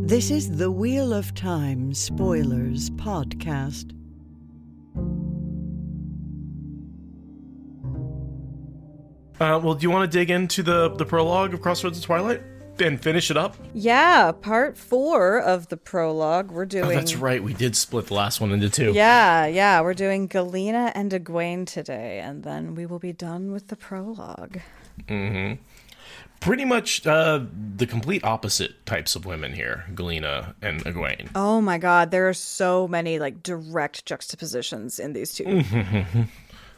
This is the Wheel of Time Spoilers podcast. Well, do you want to dig into the prologue of Crossroads of Twilight and finish it up? Yeah, part 4 of the prologue. We're doing... Oh, that's right. We did split the last one into 2. Yeah. We're doing Galina and Egwene today, and then we will be done with the prologue. Mm-hmm. Pretty much the complete opposite types of women here, Galina and Egwene. Oh my god, there are so many direct juxtapositions in these two. Mm-hmm.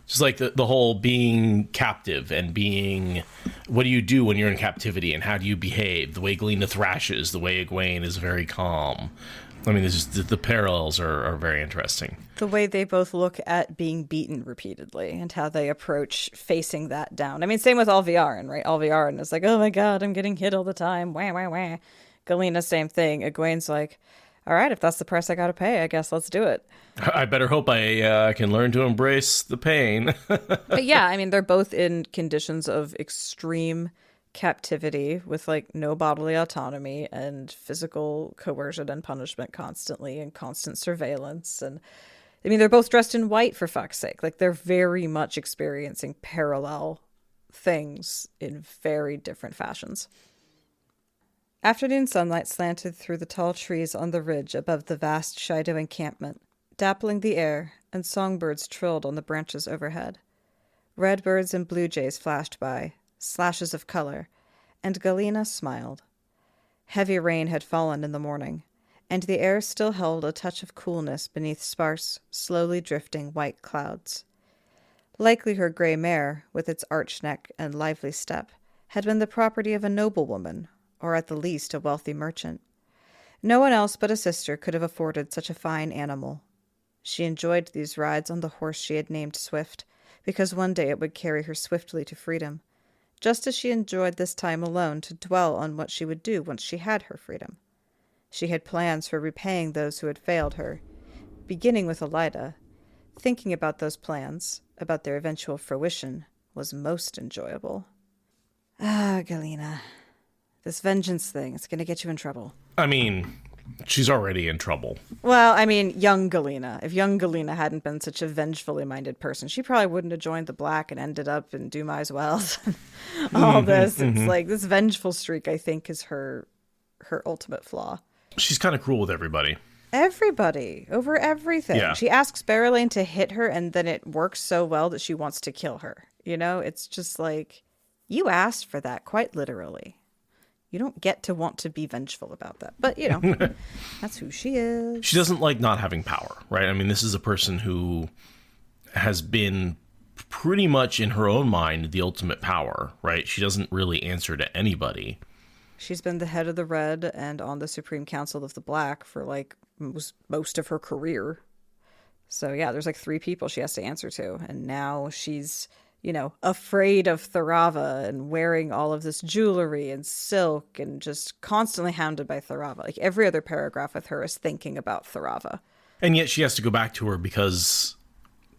Just like the whole being captive and being, what do you do when you're in captivity and how do you behave? The way Galina thrashes, the way Egwene is very calm. I mean, the parallels are very interesting. The way they both look at being beaten repeatedly and how they approach facing that down. I mean, same with Alviarin, right? Alviarin is like, oh my god, I'm getting hit all the time. Wah, wah, wah. Galina, same thing. Egwene's like, all right, if that's the price I gotta pay, I guess let's do it. I better hope I can learn to embrace the pain. But yeah, I mean, they're both in conditions of extreme captivity with no bodily autonomy and physical coercion and punishment constantly and constant surveillance. And I mean, they're both dressed in white, for fuck's sake. They're very much experiencing parallel things in very different fashions. Afternoon sunlight slanted through the tall trees on the ridge above the vast Shido encampment, dappling the air, and songbirds trilled on the branches overhead. Redbirds and blue jays flashed by, slashes of color, and Galina smiled. Heavy rain had fallen in the morning, and the air still held a touch of coolness beneath sparse, slowly drifting white clouds. Likely her gray mare, with its arched neck and lively step, had been the property of a noblewoman, or at the least a wealthy merchant. No one else but a sister could have afforded such a fine animal. She enjoyed these rides on the horse she had named Swift, because one day it would carry her swiftly to freedom, just as she enjoyed this time alone to dwell on what she would do once she had her freedom. She had plans for repaying those who had failed her, beginning with Elida. Thinking about those plans, about their eventual fruition, was most enjoyable. Ah, Galina. This vengeance thing, it's going to get you in trouble. I mean, she's already in trouble. Well, I mean, young Galina. If young Galina hadn't been such a vengefully minded person, she probably wouldn't have joined the Black and ended up in Dumai's Wells. All this. It's this vengeful streak, I think, is her ultimate flaw. She's kind of cruel with everybody. Everybody. Over everything. Yeah. She asks Berylane to hit her, and then it works so well that she wants to kill her. You know? It's just you asked for that, quite literally. You don't get to want to be vengeful about that. But, that's who she is. She doesn't like not having power, right? I mean, this is a person who has been pretty much in her own mind the ultimate power, right? She doesn't really answer to anybody. She's been the head of the Red and on the Supreme Council of the Black for, most of her career. So, yeah, there's 3 people she has to answer to. And now she's... afraid of Tharava and wearing all of this jewelry and silk and just constantly hounded by Tharava. Every other paragraph with her is thinking about Tharava. And yet she has to go back to her because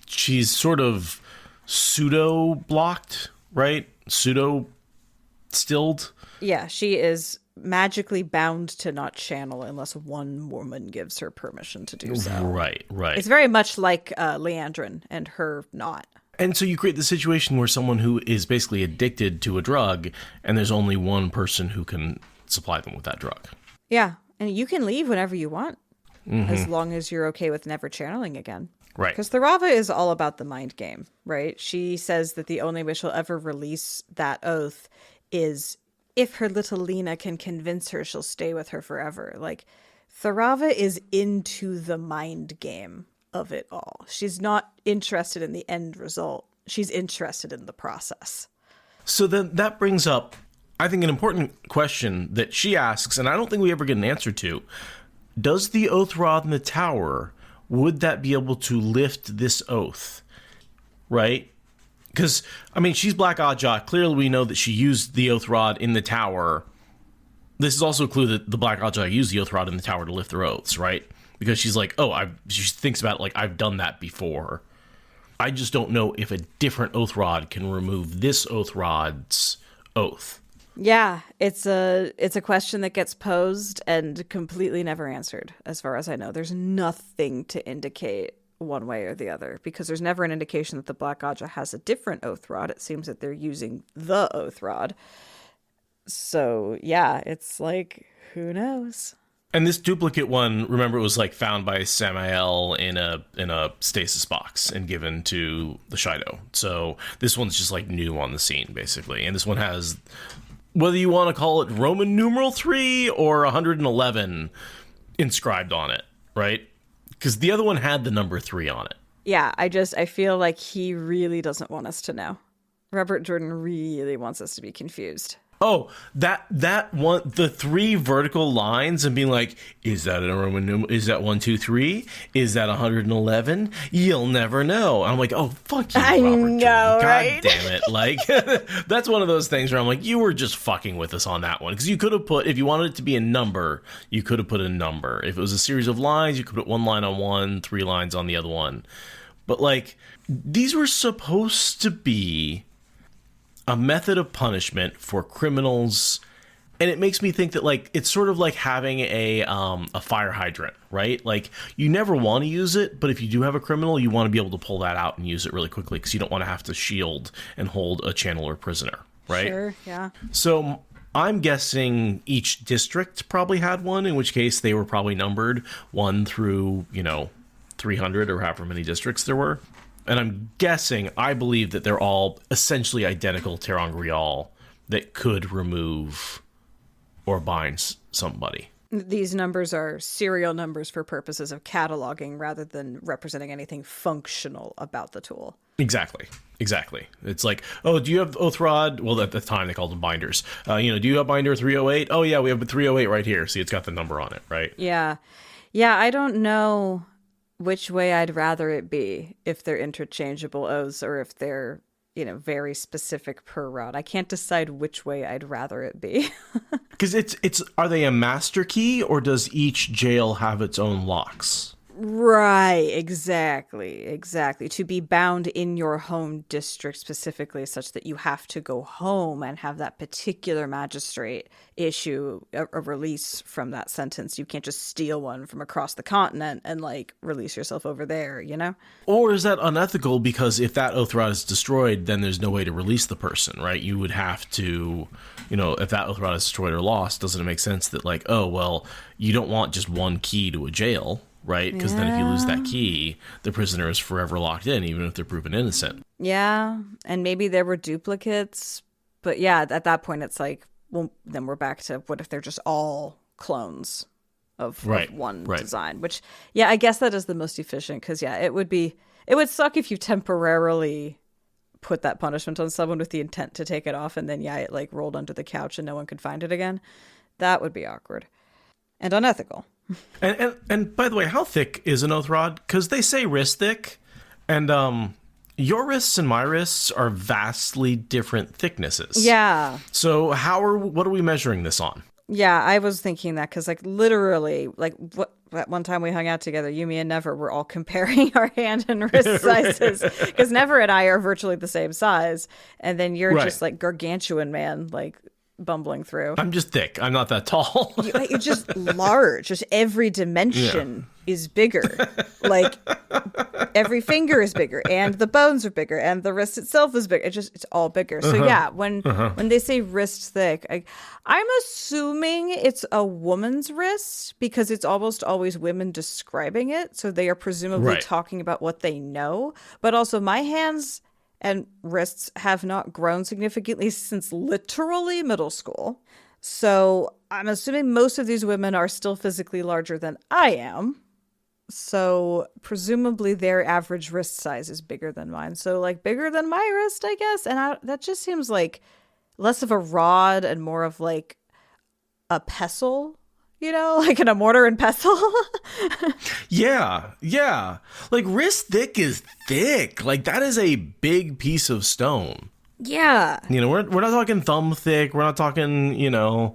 she's sort of pseudo-blocked, right? Pseudo-stilled. Yeah, she is magically bound to not channel unless one woman gives her permission to do so. Right. It's very much like Leandrin and her not. And so you create the situation where someone who is basically addicted to a drug, and there's only one person who can supply them with that drug. Yeah, and you can leave whenever you want, as long as you're okay with never channeling again. Right. Because Tharava is all about the mind game, right? She says that the only way she'll ever release that oath is if her little Lena can convince her she'll stay with her forever. Tharava is into the mind game of it all. She's not interested in the end result. She's interested in the process. So then that brings up, I think, an important question that she asks, and I don't think we ever get an answer to. Does the oath rod in the tower, would that be able to lift this oath? Right? Because, I mean, she's Black Ajah. Clearly we know that she used the oath rod in the tower. This is also a clue that the Black Ajah used the oath rod in the tower to lift their oaths, right? Because she's she thinks about it I've done that before. I just don't know if a different oath rod can remove this oath rod's oath. Yeah, it's a question that gets posed and completely never answered, as far as I know. There's nothing to indicate one way or the other, because there's never an indication that the Black Aja has a different oath rod. It seems that they're using the oath rod. So yeah, it's like, who knows? And this duplicate one, remember, it was like found by Samael in a stasis box and given to the Shido. So this one's just like new on the scene, basically. And this one has, whether you want to call it Roman numeral 3 or 111 inscribed on it, right? Because the other one had the number 3 on it. Yeah, I feel like he really doesn't want us to know. Robert Jordan really wants us to be confused. Oh, that one, the 3 vertical lines and being like, is that a Roman numeral? Is that 1, 2, 3? Is that 111? You'll never know. I'm like, oh, fuck you, I Robert know, Jordan. right? God damn it. Like, that's one of those things where I'm like, you were just fucking with us on that one. Because you could have put, if you wanted it to be a number, you could have put a number. If it was a series of lines, you could put 1 line on one, 3 lines on the other one. But, like, these were supposed to be a method of punishment for criminals, and it makes me think that, like, it's sort of like having a fire hydrant, right? Like, you never want to use it, but if you do have a criminal, you want to be able to pull that out and use it really quickly because you don't want to have to shield and hold a channeler prisoner, right? Sure, yeah. So I'm guessing each district probably had one, in which case they were probably numbered 1 through, 300 or however many districts there were. And I'm guessing, I believe that they're all essentially identical ter'angreal that could remove or bind somebody. These numbers are serial numbers for purposes of cataloging rather than representing anything functional about the tool. Exactly. It's like, oh, do you have oath rod? Well, at the time they called them binders. Do you have binder 308? Oh, yeah, we have 308 right here. See, it's got the number on it, right? Yeah. Yeah, I don't know which way I'd rather it be, if they're interchangeable oaths or if they're, very specific per rod. I can't decide which way I'd rather it be. Because it's are they a master key, or does each jail have its own locks? Right, exactly. To be bound in your home district specifically, such that you have to go home and have that particular magistrate issue a release from that sentence. You can't just steal one from across the continent and, like, release yourself over there, Or is that unethical, because if that oath rod is destroyed, then there's no way to release the person, right? You would have to, if that oath rod is destroyed or lost, doesn't it make sense that, like, oh, well, you don't want just one key to a jail, right? Because then if you lose that key, the prisoner is forever locked in, even if they're proven innocent. Yeah, and maybe there were duplicates. But yeah, at that point, it's like, well, then we're back to what if they're just all clones of one design? Which, yeah, I guess that is the most efficient, because, yeah, it would suck if you temporarily put that punishment on someone with the intent to take it off, and then, yeah, it, like, rolled under the couch and no one could find it again. That would be awkward and unethical. And by the way, how thick is an oath rod? Because they say wrist thick, and your wrists and my wrists are vastly different thicknesses. Yeah. So what are we measuring this on? Yeah, I was thinking that because, like, literally, like, that one time we hung out together, you, me, and Never were all comparing our hand and wrist sizes, because Never and I are virtually the same size, and then you're just, like, gargantuan, man, like, bumbling through. I'm just thick. I'm not that tall. You're just large. Just every dimension is bigger. Like, every finger is bigger, and the bones are bigger, and the wrist itself is bigger. It's all bigger. So yeah, when they say wrist thick, I'm assuming it's a woman's wrist, because it's almost always women describing it. So they are presumably talking about what they know. But also, my hands and wrists have not grown significantly since literally middle school. So I'm assuming most of these women are still physically larger than I am. So presumably their average wrist size is bigger than mine. So, like, bigger than my wrist, I guess. And that just seems like less of a rod and more of, like, a pestle. Like in a mortar and pestle. Yeah. Like, wrist thick is thick. Like, that is a big piece of stone. Yeah. We're not talking thumb thick. We're not talking, I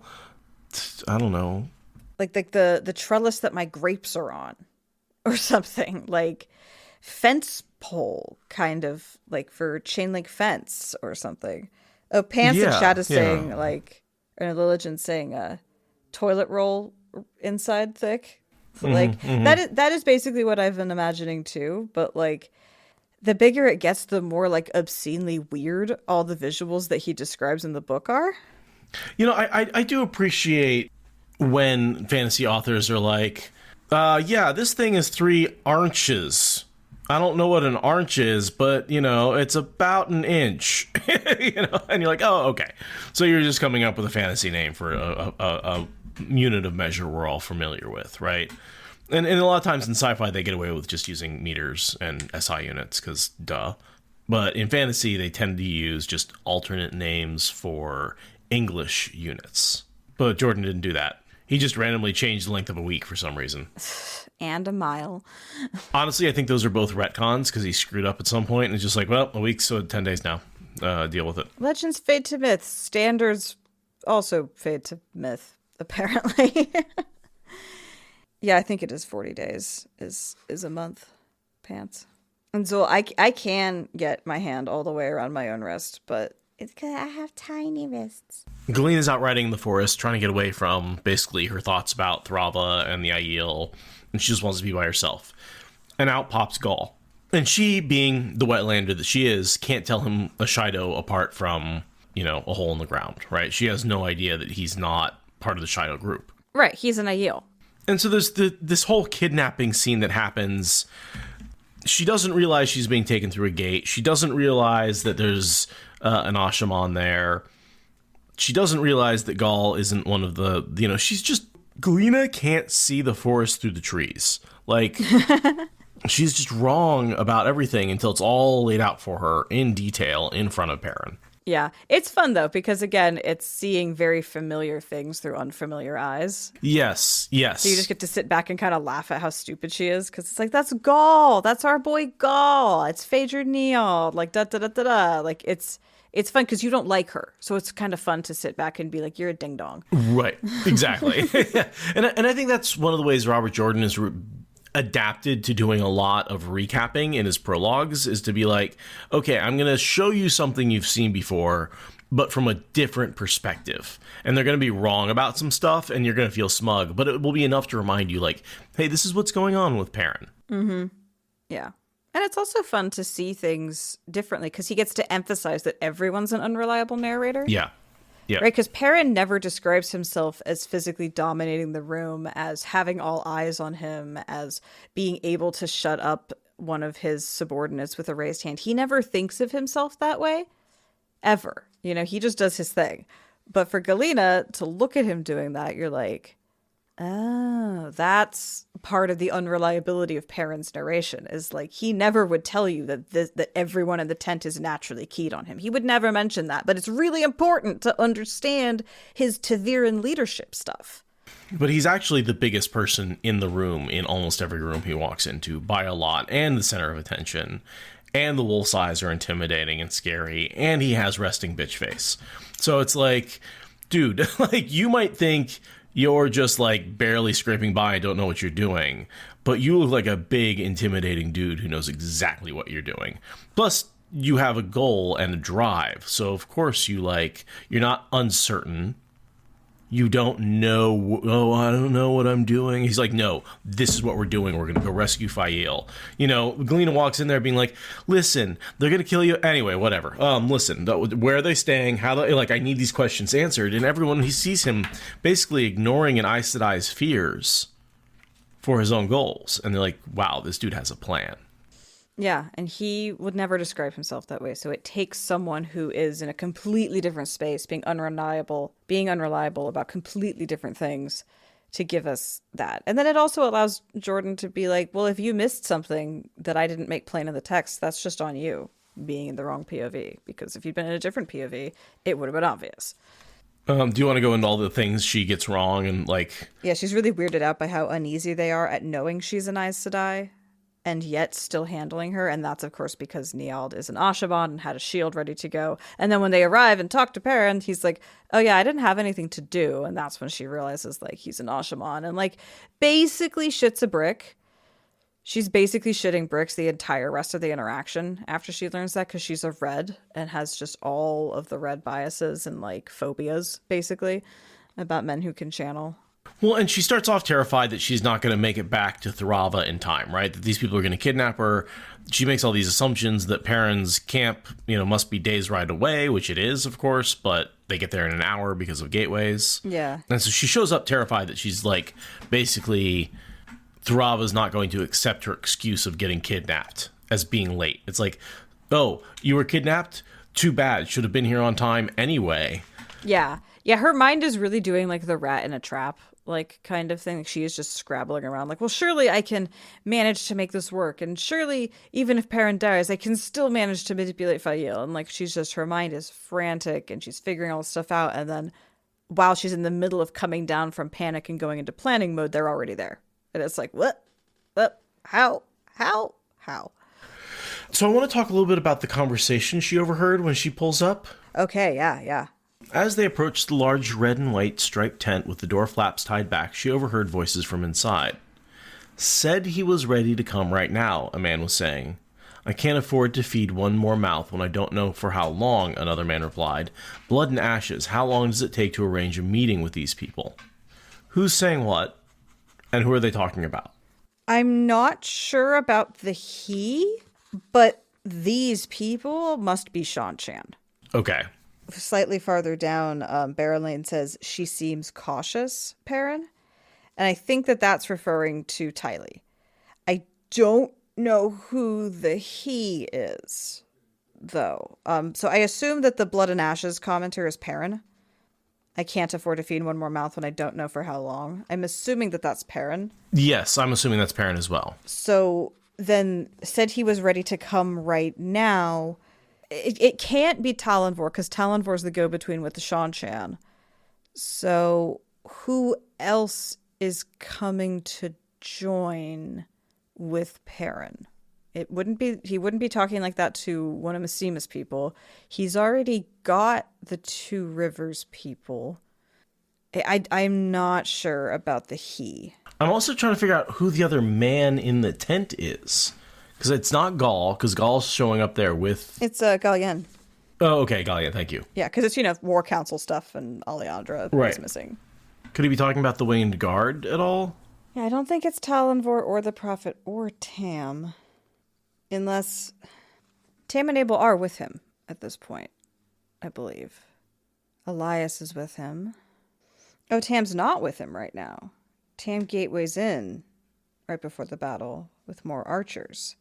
don't know. Like the trellis that my grapes are on or something. Like fence pole, kind of, like for chain link fence or something. Oh, Pants in Chat is saying, like, and Lilligin saying toilet roll inside thick. So, that is basically what I've been imagining too. But like, the bigger it gets, the more like obscenely weird all the visuals that he describes in the book are. You know, I do appreciate when fantasy authors are like, yeah, this thing is 3 arches. I don't know what an arch is, but, you know, it's about an inch. You know, and you're like, oh, okay. So you're just coming up with a fantasy name for a unit of measure we're all familiar with, right? And a lot of times in sci-fi, they get away with just using meters and SI units, because duh. But in fantasy, they tend to use just alternate names for English units. But Jordan didn't do that. He just randomly changed the length of a week for some reason. And a mile. Honestly, I think those are both retcons, because he screwed up at some point, and it's just like, well, a week, so 10 days now. Deal with it. Legends fade to myth. Standards also fade to myth, apparently. Yeah, I think it is 40 days is a month. Pants. And so I can get my hand all the way around my own wrist, but it's because I have tiny wrists. Galina's out riding in the forest, trying to get away from basically her thoughts about Thrava and the Aiel, and she just wants to be by herself. And out pops Gaul. And she, being the wetlander that she is, can't tell him a Shido apart from, you know, a hole in the ground, right? She has no idea that he's not part of the Shido group. Right, he's an Aiel. And so there's this whole kidnapping scene that happens. She doesn't realize she's being taken through a gate. She doesn't realize that there's an Ashaman there. She doesn't realize that Gaul isn't one of the, you know, she's just, Galina can't see the forest through the trees. Like, she's just wrong about everything until it's all laid out for her in detail in front of Perrin. Yeah, it's fun though, because again, it's seeing very familiar things through unfamiliar eyes. Yes. So you just get to sit back and kind of laugh at how stupid she is, because it's like, that's Gaul, that's our boy Gaul, it's Phaedra Neal, like da-da-da-da-da. Like, it's fun because you don't like her, so it's kind of fun to sit back and be like, you're a ding-dong. Right, exactly. and I think that's one of the ways Robert Jordan is adapted to doing a lot of recapping in his prologues, is to be like, okay, I'm going to show you something you've seen before, but from a different perspective. And they're going to be wrong about some stuff, and you're going to feel smug, but it will be enough to remind you, like, hey, this is what's going on with Perrin. Mm-hmm. Yeah. And it's also fun to see things differently, because he gets to emphasize that everyone's an unreliable narrator. Yeah. Yeah. Right, because Perrin never describes himself as physically dominating the room, as having all eyes on him, as being able to shut up one of his subordinates with a raised hand. He never thinks of himself that way, ever. You know, he just does his thing. But for Galina to look at him doing that, you're like, oh, that's part of the unreliability of Perrin's narration, is like, he never would tell you that everyone in the tent is naturally keyed on him. He would never mention that, but it's really important to understand his Taviran leadership stuff. But he's actually the biggest person in the room, in almost every room he walks into, by a lot, and the center of attention. And the wolf's eyes are intimidating and scary, and he has resting bitch face. So it's like, dude, like, you might think you're just like barely scraping by and don't know what you're doing, but you look like a big, intimidating dude who knows exactly what you're doing. Plus, you have a goal and a drive, so of course you're not uncertain. You don't know, oh, I don't know what I'm doing. He's like, no, this is what we're doing. We're going to go rescue Fael. You know, Galina walks in there being like, listen, they're going to kill you. Anyway, whatever. Listen, where are they staying? I need these questions answered. And everyone, he sees him basically ignoring an Aes Sedai's fears for his own goals. And they're like, wow, this dude has a plan. Yeah, and he would never describe himself that way. So it takes someone who is in a completely different space, being unreliable about completely different things, to give us that. And then it also allows Jordan to be like, well, if you missed something that I didn't make plain in the text, that's just on you being in the wrong POV. Because if you'd been in a different POV, it would have been obvious. Do you want to go into all the things she gets wrong and like... Yeah, she's really weirded out by how uneasy they are at knowing she's an Aes Sedai, and yet still handling her. And that's, of course, because Niald is an Ashaban and had a shield ready to go. And then when they arrive and talk to Perrin, he's like, oh yeah, I didn't have anything to do. And that's when she realizes, like, he's an Ashaman and, like, basically shits a brick. She's basically shitting bricks the entire rest of the interaction after she learns that, because she's a red and has just all of the red biases and like phobias, basically, about men who can channel. Well, and she starts off terrified that she's not going to make it back to Tharava in time, right? That these people are going to kidnap her. She makes all these assumptions that Perrin's camp, must be days ride away, which it is, of course, but they get there in an hour because of gateways. Yeah. And so she shows up terrified that she's like, basically, Tharava's not going to accept her excuse of getting kidnapped as being late. It's like, oh, you were kidnapped? Too bad. Should have been here on time anyway. Yeah. Yeah, her mind is really doing like the rat in a trap, like kind of thing. Like she is just scrabbling around like, well, surely I can manage to make this work. And surely even if Perrin dies, I can still manage to manipulate Fael. And like her mind is frantic and she's figuring all this stuff out. And then while she's in the middle of coming down from panic and going into planning mode, they're already there. And it's like, what? How? So I want to talk a little bit about the conversation she overheard when she pulls up. Okay, yeah. As they approached the large red and white striped tent with the door flaps tied back, she overheard voices from inside. Said he was ready to come right now, a man was saying. I can't afford to feed one more mouth when I don't know for how long, another man replied. Blood and ashes, how long does it take to arrange a meeting with these people? Who's saying what? And who are they talking about? I'm not sure about the he, but these people must be Sean Chan. Okay. Slightly farther down, Barrelane says, she seems cautious, Perrin. And I think that that's referring to Tylee. I don't know who the he is, though. So I assume that the blood and ashes commenter is Perrin. I can't afford to feed one more mouth when I don't know for how long. I'm assuming that that's Perrin. Yes, I'm assuming that's Perrin as well. So then said he was ready to come right now. It can't be Talonvor, because Talonvor's the go-between with the Sean Chan. So who else is coming to join with Perrin? He wouldn't be talking like that to one of Massima's people. He's already got the Two Rivers people. I'm not sure about the he. I'm also trying to figure out who the other man in the tent is. Because it's not Gaul, because Gaul's showing up there with... It's Galien. Oh, okay, Galien, thank you. Yeah, because it's, war council stuff and Alejandra is missing. Could he be talking about the Winged Guard at all? Yeah, I don't think it's Talonvor or the Prophet or Tam. Unless Tam and Abel are with him at this point, I believe. Elias is with him. Oh, Tam's not with him right now. Tam gateways in right before the battle with more archers.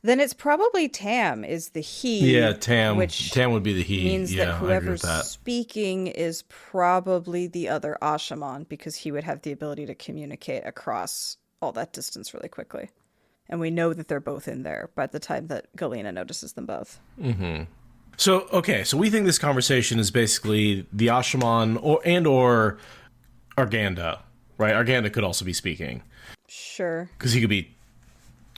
Then it's probably Tam is the he. Yeah, Tam. Which Tam would be the he. means yeah, that whoever's speaking is probably the other Ashaman, because he would have the ability to communicate across all that distance really quickly. And we know that they're both in there by the time that Galina notices them both. Mm-hmm. So we think this conversation is basically the Ashaman or Arganda, right? Arganda could also be speaking. Sure. Because he could be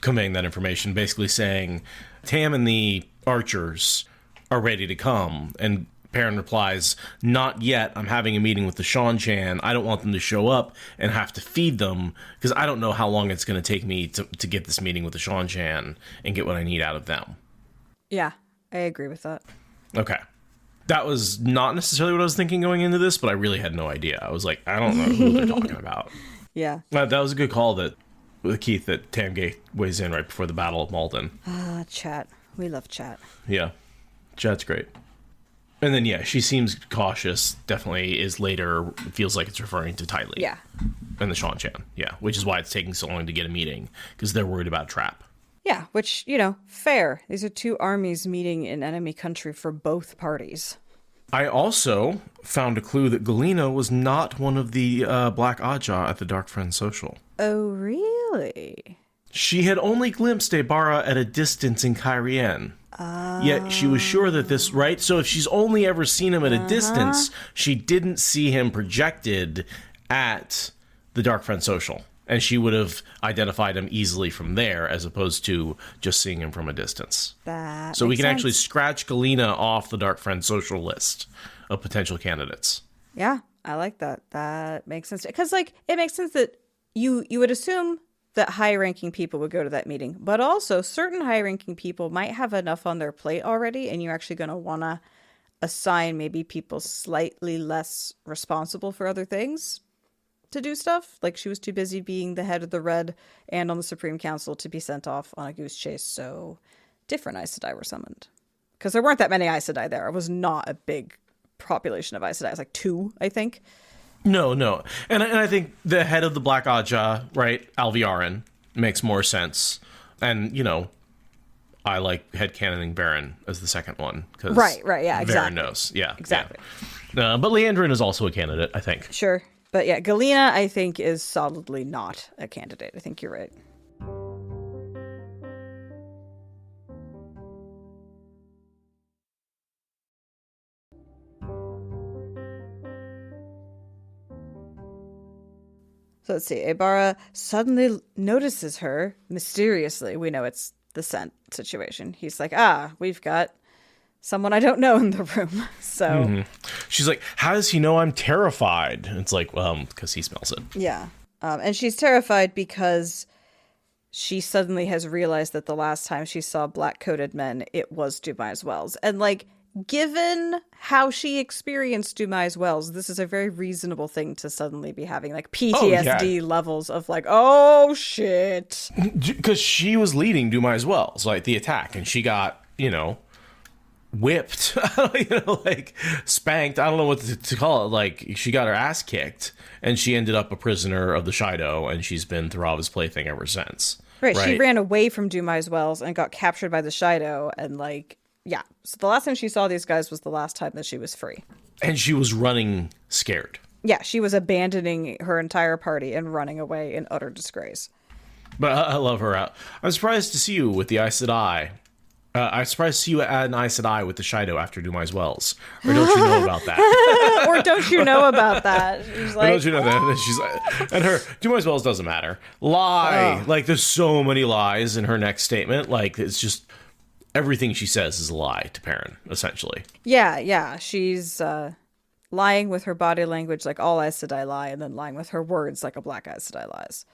conveying that information, basically saying, Tam and the archers are ready to come. And Perrin replies, not yet. I'm having a meeting with the Sean Chan. I don't want them to show up and have to feed them, because I don't know how long it's going to take me to get this meeting with the Sean Chan and get what I need out of them. Yeah, I agree with that. Okay. That was not necessarily what I was thinking going into this, but I really had no idea. I was like, I don't know who they're talking about. Yeah. That was a good call with Keith that Tam weighs in right before the Battle of Malden. Chat. We love chat. Yeah. Chat's great. And then, yeah, she seems cautious. Definitely is later. It feels like it's referring to Tylee. Yeah. And the Sean Chan. Yeah. Which is why it's taking so long to get a meeting, because they're worried about Trap. Yeah, which, fair. These are two armies meeting in enemy country for both parties. I also found a clue that Galina was not one of the Black Aja at the Dark Friend Social. Oh, really? She had only glimpsed Ibarra at a distance in Cairien. Yet she was sure that this, right? So if she's only ever seen him at a distance, she didn't see him projected at the Dark Friend Social. And she would have identified him easily from there, as opposed to just seeing him from a distance. So we can actually scratch Galina off the Dark Friend Social list of potential candidates. Yeah, I like that. That makes sense. Because, it makes sense that you would assume that high-ranking people would go to that meeting, but also certain high-ranking people might have enough on their plate already, and you're actually going to want to assign maybe people slightly less responsible for other things to do stuff. Like, she was too busy being the head of the Red and on the Supreme Council to be sent off on a goose chase, so different Aes Sedai were summoned. Because there weren't that many Aes Sedai there. It was not a big population of Aes Sedai. It was like 2, I think. No. And I think the head of the Black Aja, right, Alviarin, makes more sense. And, you know, I like headcanoning Baron as the second one. Right, yeah, exactly. Baron knows. Yeah. Exactly. Yeah. But Leandrin is also a candidate, I think. Sure. But yeah, Galina, I think, is solidly not a candidate. I think you're right. So let's see. Ibarra suddenly notices her mysteriously. We know it's the scent situation. He's like, we've got someone I don't know in the room. So she's like, how does he know I'm terrified? It's like, because he smells it. Yeah. And she's terrified because she suddenly has realized that the last time she saw black-coated men, it was Dumai's Wells. And like, given how she experienced Dumai's Wells, this is a very reasonable thing to suddenly be having, like PTSD levels of like, oh shit. Because she was leading Dumai's Wells, like the attack, and she got, whipped, like spanked. I don't know what to call it. Like, she got her ass kicked, and she ended up a prisoner of the Shido, and she's been Thrava's plaything ever since. Right. She ran away from Dumai's Wells and got captured by the Shido, and like, yeah. So the last time she saw these guys was the last time that she was free. And she was running scared. Yeah, she was abandoning her entire party and running away in utter disgrace. But I love her out. I'm surprised to see you with the Aes Sedai. I'm surprised to see you at an Aes Sedai with the Shido after Dumai's Wells. Or don't you know about that? Or don't you know about that? She's like, don't you know that? And she's like, and her Dumai's Wells doesn't matter. Lie. Like, there's so many lies in her next statement. Like, it's just everything she says is a lie to Perrin, essentially. Yeah. She's lying with her body language like all Aes Sedai lie, and then lying with her words like a black Aes Sedai lies.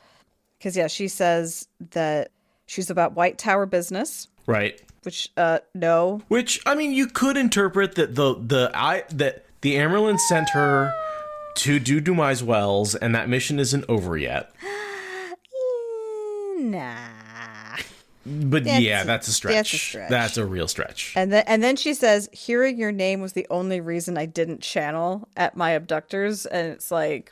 Because, yeah, she says that she's about White Tower business. Right. Which, no. Which, I mean, you could interpret that that the Amerlin sent her to do Dumai's Wells, and that mission isn't over yet. Nah. But that's a stretch. That's a stretch. That's a real stretch. And then she says, hearing your name was the only reason I didn't channel at my abductors. And it's like,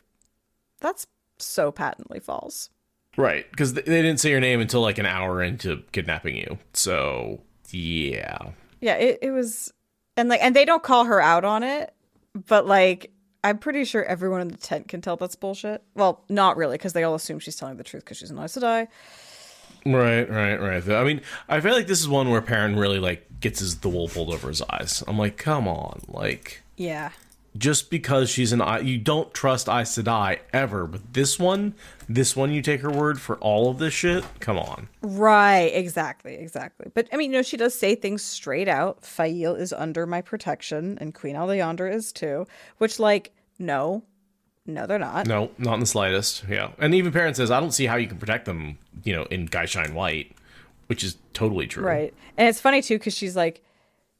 that's so patently false. Right. Because they didn't say your name until like an hour into kidnapping you. So, yeah. Yeah, it was. And they don't call her out on it. But like, I'm pretty sure everyone in the tent can tell that's bullshit. Well, not really, because they all assume she's telling the truth because she's an Aes Sedai. Right. I mean, I feel like this is one where Perrin really, like, gets the wool pulled over his eyes. I'm like, come on. Like, yeah. Just because she's you don't trust Aes Sedai ever, but this one you take her word for all of this shit? Come on. Right, exactly. But, I mean, she does say things straight out. Fail is under my protection, and Queen Alejandra is too. Which, like, no, they're not. No, not in the slightest. Yeah. And even Perrin says, I don't see how you can protect them, in Guy Shine White, which is totally true. Right. And it's funny, too, because she's like,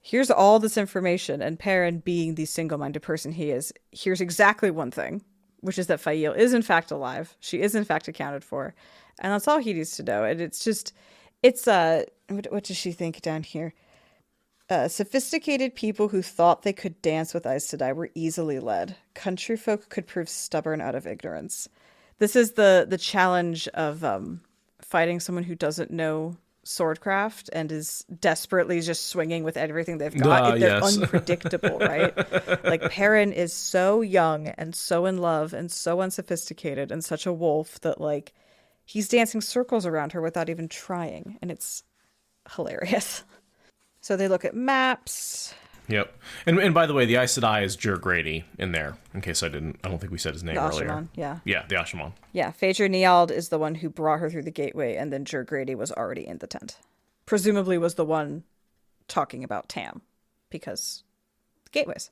here's all this information. And Perrin, being the single-minded person he is, here's exactly one thing, which is that Fail is, in fact, alive. She is, in fact, accounted for. And that's all he needs to know. And it's just, what does she think down here? Sophisticated people who thought they could dance with Aes Sedai were easily led. Country folk could prove stubborn out of ignorance. This is the challenge of fighting someone who doesn't know swordcraft and is desperately just swinging with everything they've got. They're unpredictable, right? Like, Perrin is so young and so in love and so unsophisticated and such a wolf that, like, he's dancing circles around her without even trying. And it's hilarious. So they look at maps. Yep. And by the way, the Aes Sedai is Jur Grady in there, in case I don't think we said his name earlier. Ashaman, yeah. Yeah, the Ashaman. Yeah, Phaedra Niald is the one who brought her through the gateway, and then Jur Grady was already in the tent. Presumably was the one talking about Tam, because the gateways.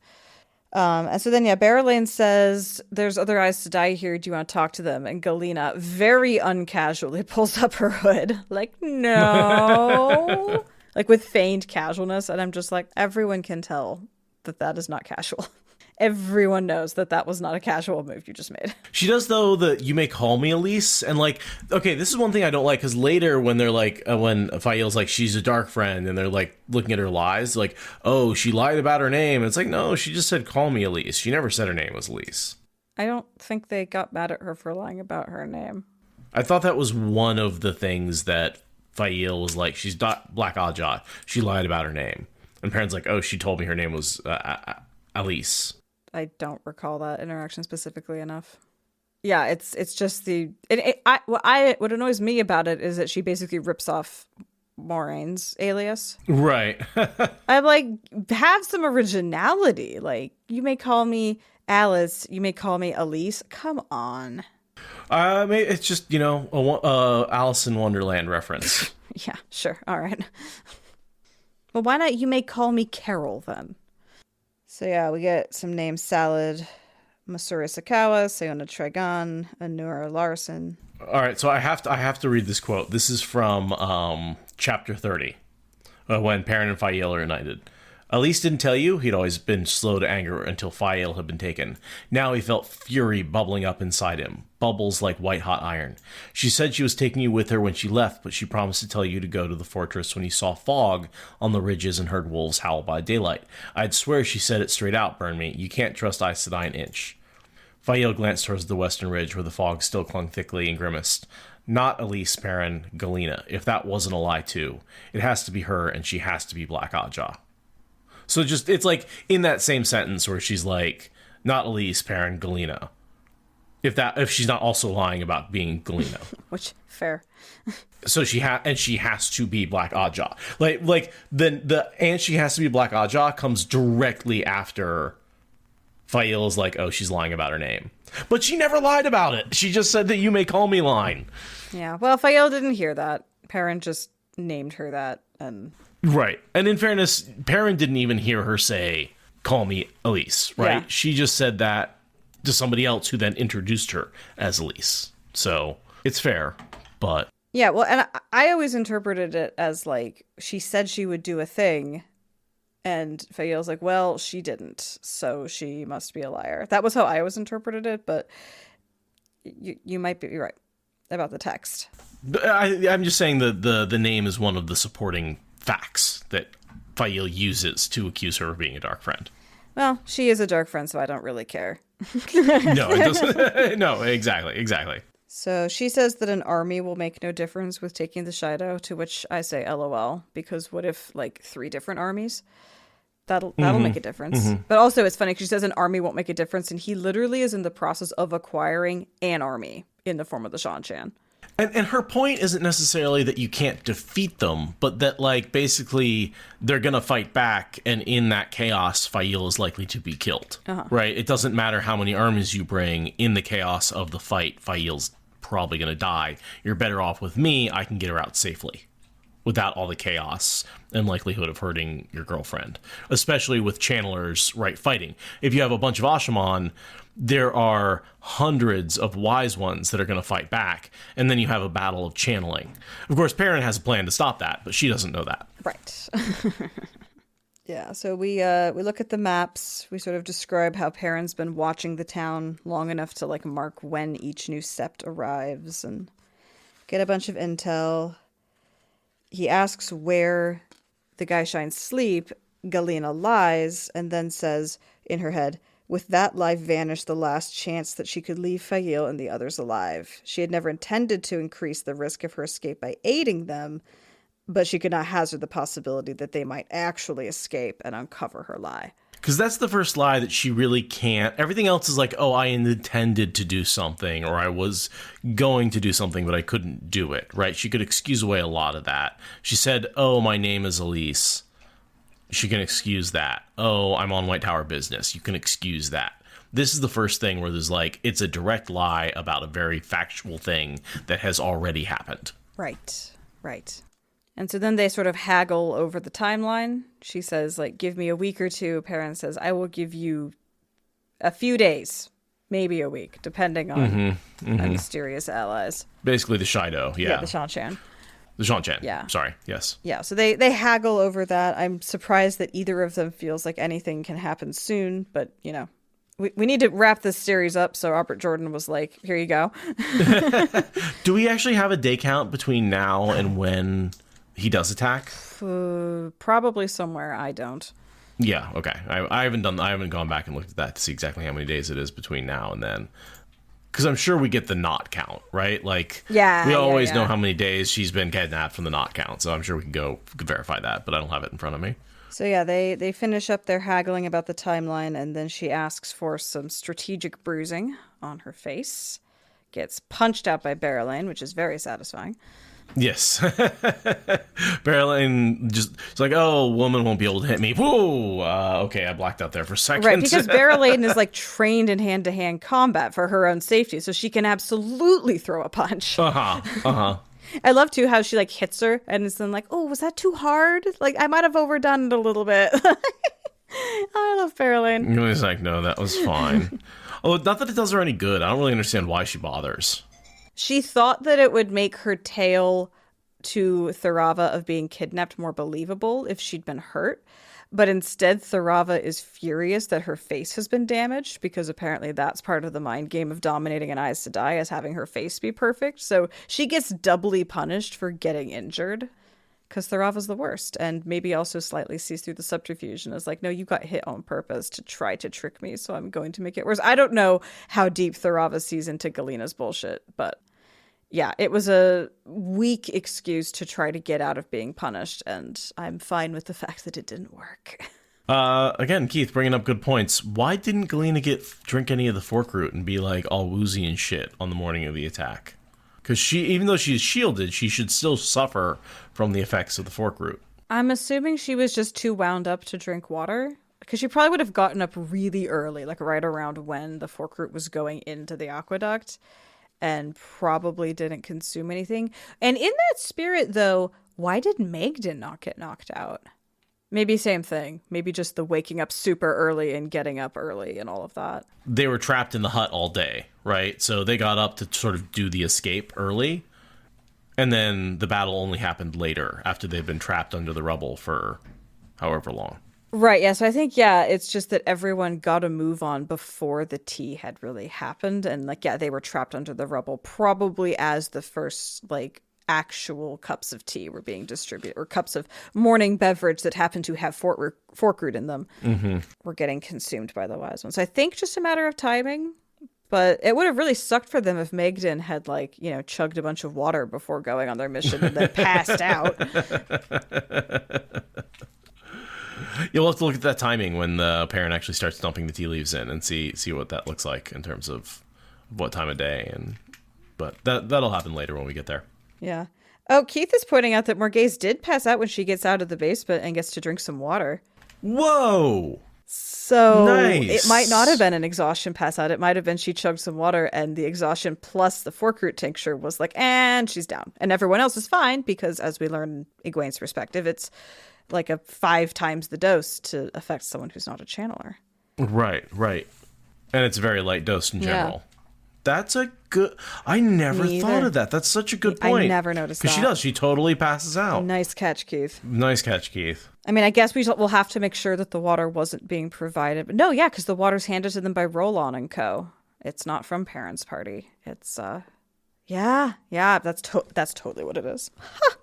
And so then, yeah, Berylane says, there's other eyes to die here. Do you want to talk to them? And Galina very uncasually pulls up her hood. Like, no. Like with feigned casualness. And I'm just like, everyone can tell that that is not casual. Everyone knows that that was not a casual move you just made. She does, though, the you may call me Elise. And, like, okay, this is one thing I don't like, because later when they're like, when Fael's like, she's a dark friend, and they're like looking at her lies, like, oh, she lied about her name. And it's like, no, she just said, call me Elise. She never said her name was Elise. I don't think they got mad at her for lying about her name. I thought that was one of the things that Fael was like, she's Black Ajah. She lied about her name. And Perrin's like, oh, she told me her name was Elise. I don't recall that interaction specifically enough. Yeah, it's just what annoys me about it is that she basically rips off Moraine's alias. Right. I'm like, have some originality. Like, you may call me Alice, you may call me Elise. Come on. It's just, a Alice in Wonderland reference. Yeah, sure. All right. Well, why not you may call me Carol then? So yeah, we get some names: Salad, Masuri Sakawa, Sayona Trigon, Anura Larson. All right, so I have to read this quote. This is from chapter 30, when Perrin and Fael are united. Elise didn't tell you he'd always been slow to anger until Fael had been taken. Now he felt fury bubbling up inside him, bubbles like white-hot iron. She said she was taking you with her when she left, but she promised to tell you to go to the fortress when you saw fog on the ridges and heard wolves howl by daylight. I'd swear she said it straight out, burn me. You can't trust Aes Sedai an inch. Fael glanced towards the western ridge where the fog still clung thickly and grimaced. Not Elise, Perrin, Galina. If that wasn't a lie too, it has to be her, and she has to be Black Ajah. So just, it's like in that same sentence where she's like, not Elise, Perrin, Galina. If she's not also lying about being Galina. Which, fair. So she has to be Black Ajah. And she has to be Black Ajah comes directly after Fael is like, oh, she's lying about her name. But she never lied about it. She just said that you may call me line. Yeah, well, Fael didn't hear that. Perrin just named her that, and... Right. And in fairness, Perrin didn't even hear her say, call me Elise, right? Yeah. She just said that to somebody else who then introduced her as Elise. So it's fair, but... Yeah, well, and I always interpreted it as, like, she said she would do a thing, and Fael's like, well, she didn't, so she must be a liar. That was how I always interpreted it, but you might be right about the text. I'm just saying that the name is one of the supporting facts that Fael uses to accuse her of being a dark friend. Well, she is a dark friend, so I don't really care. No, it doesn't. No, exactly. So she says that an army will make no difference with taking the Shido, to which I say LOL, because what if, like, 3 different armies? That'll make a difference. Mm-hmm. But also it's funny because she says an army won't make a difference, and he literally is in the process of acquiring an army in the form of the Shan-Chan. And her point isn't necessarily that you can't defeat them, but that, like, basically they're going to fight back, and in that chaos, Fael is likely to be killed, right? It doesn't matter how many armies you bring. In the chaos of the fight, Fael's probably going to die. You're better off with me. I can get her out safely without all the chaos and likelihood of hurting your girlfriend, especially with channelers, right, fighting. If you have a bunch of Ashaman, there are hundreds of wise ones that are going to fight back, and then you have a battle of channeling. Of course, Perrin has a plan to stop that, but she doesn't know that. Right. Yeah, so we look at the maps. We sort of describe how Perrin's been watching the town long enough to, like, mark when each new sept arrives and get a bunch of intel. He asks where the Gaishines sleep. Galina lies and then says in her head, with that lie vanished the last chance that she could leave Fael and the others alive. She had never intended to increase the risk of her escape by aiding them, but she could not hazard the possibility that they might actually escape and uncover her lie. Because that's the first lie that she really can't. Everything else is like, oh, I intended to do something, or I was going to do something, but I couldn't do it, right? She could excuse away a lot of that. She said, oh, my name is Elise. She can excuse that. Oh, I'm on White Tower business. You can excuse that. This is the first thing where there's like, it's a direct lie about a very factual thing that has already happened. Right. And so then they sort of haggle over the timeline. She says, like, give me a week or two. Perrin says, I will give you a few days, maybe a week, depending on my mysterious allies. Basically the Shido, yeah. Yeah, the Shan-Chan. The Shan-Chan, Yeah. Sorry, yes. Yeah, so they haggle over that. I'm surprised that either of them feels like anything can happen soon, but, you know, we need to wrap this series up, so Robert Jordan was like, here you go. Do we actually have a day count between now and when he does attack? Probably somewhere. I don't. Yeah, okay. I haven't gone back and looked at that to see exactly how many days it is between now and then. Because I'm sure we get the knot count, right? Like, we always know how many days she's been kidnapped from the knot count, so I'm sure we can verify that, but I don't have it in front of me. So yeah, they finish up their haggling about the timeline, and then she asks for some strategic bruising on her face. Gets punched out by Barrelane, which is very satisfying. Yes. Barrelane just, it's like, oh, woman won't be able to hit me. Whoa! Okay, I blacked out there for a second. Right, because Barrelane is like trained in hand-to-hand combat for her own safety, so she can absolutely throw a punch. I love, too, how she, like, hits her, and it's then like, oh, was that too hard? Like, I might have overdone it a little bit. I love Barrelane. He's like, no, that was fine. Although, not that it does her any good. I don't really understand why she bothers. She thought that it would make her tale to Thurava of being kidnapped more believable if she'd been hurt. But instead, Thurava is furious that her face has been damaged, because apparently that's part of the mind game of dominating an Aes Sedai, is having her face be perfect. So she gets doubly punished for getting injured, because Thurava's the worst, and maybe also slightly sees through the subterfuge and is like, no, you got hit on purpose to try to trick me, so I'm going to make it worse. I don't know how deep Thurava sees into Galina's bullshit, but yeah, it was a weak excuse to try to get out of being punished, and I'm fine with the fact that it didn't work. Again, Keith, bringing up good points. Why didn't Galina drink any of the fork root and be like all woozy and shit on the morning of the attack? Because even though she's shielded, she should still suffer from the effects of the fork root. I'm assuming she was just too wound up to drink water, because she probably would have gotten up really early, like right around when the fork root was going into the aqueduct, and probably didn't consume anything. And in that spirit, though, why did Megden not get knocked out? Maybe same thing. Maybe just the waking up super early and getting up early and all of that. They were trapped in the hut all day, right? So they got up to sort of do the escape early. And then the battle only happened later, after they'd been trapped under the rubble for however long. Right, yeah. So I think, yeah, it's just that everyone got a move on before the tea had really happened. And, like, yeah, they were trapped under the rubble probably as the first, like, actual cups of tea were being distributed, or cups of morning beverage that happened to have fork root in them were getting consumed by the wise ones. So I think just a matter of timing. But it would have really sucked for them if Megden had, like, you know, chugged a bunch of water before going on their mission and then passed out. You'll have to look at that timing when the parent actually starts dumping the tea leaves in and see what that looks like in terms of what time of day. But that'll happen later when we get there. Yeah. Oh, Keith is pointing out that Morghese did pass out when she gets out of the basement and gets to drink some water. Whoa! So nice. It might not have been an exhaustion pass out. It might have been she chugged some water, and the exhaustion plus the fork root tincture was like, and she's down. And everyone else is fine because, as we learn in Egwene's perspective, it's like a 5 times the dose to affect someone who's not a channeler. Right. And it's a very light dose in general. That's a good... I never thought of that. That's such a good point. I never noticed that. Because she does. She totally passes out. Nice catch, Keith. Nice catch, Keith. I mean, I guess we'll have to make sure that the water wasn't being provided. But no, yeah, because the water's handed to them by Roland and co. It's not from Parents' Party. It's, yeah, that's totally what it is. Ha!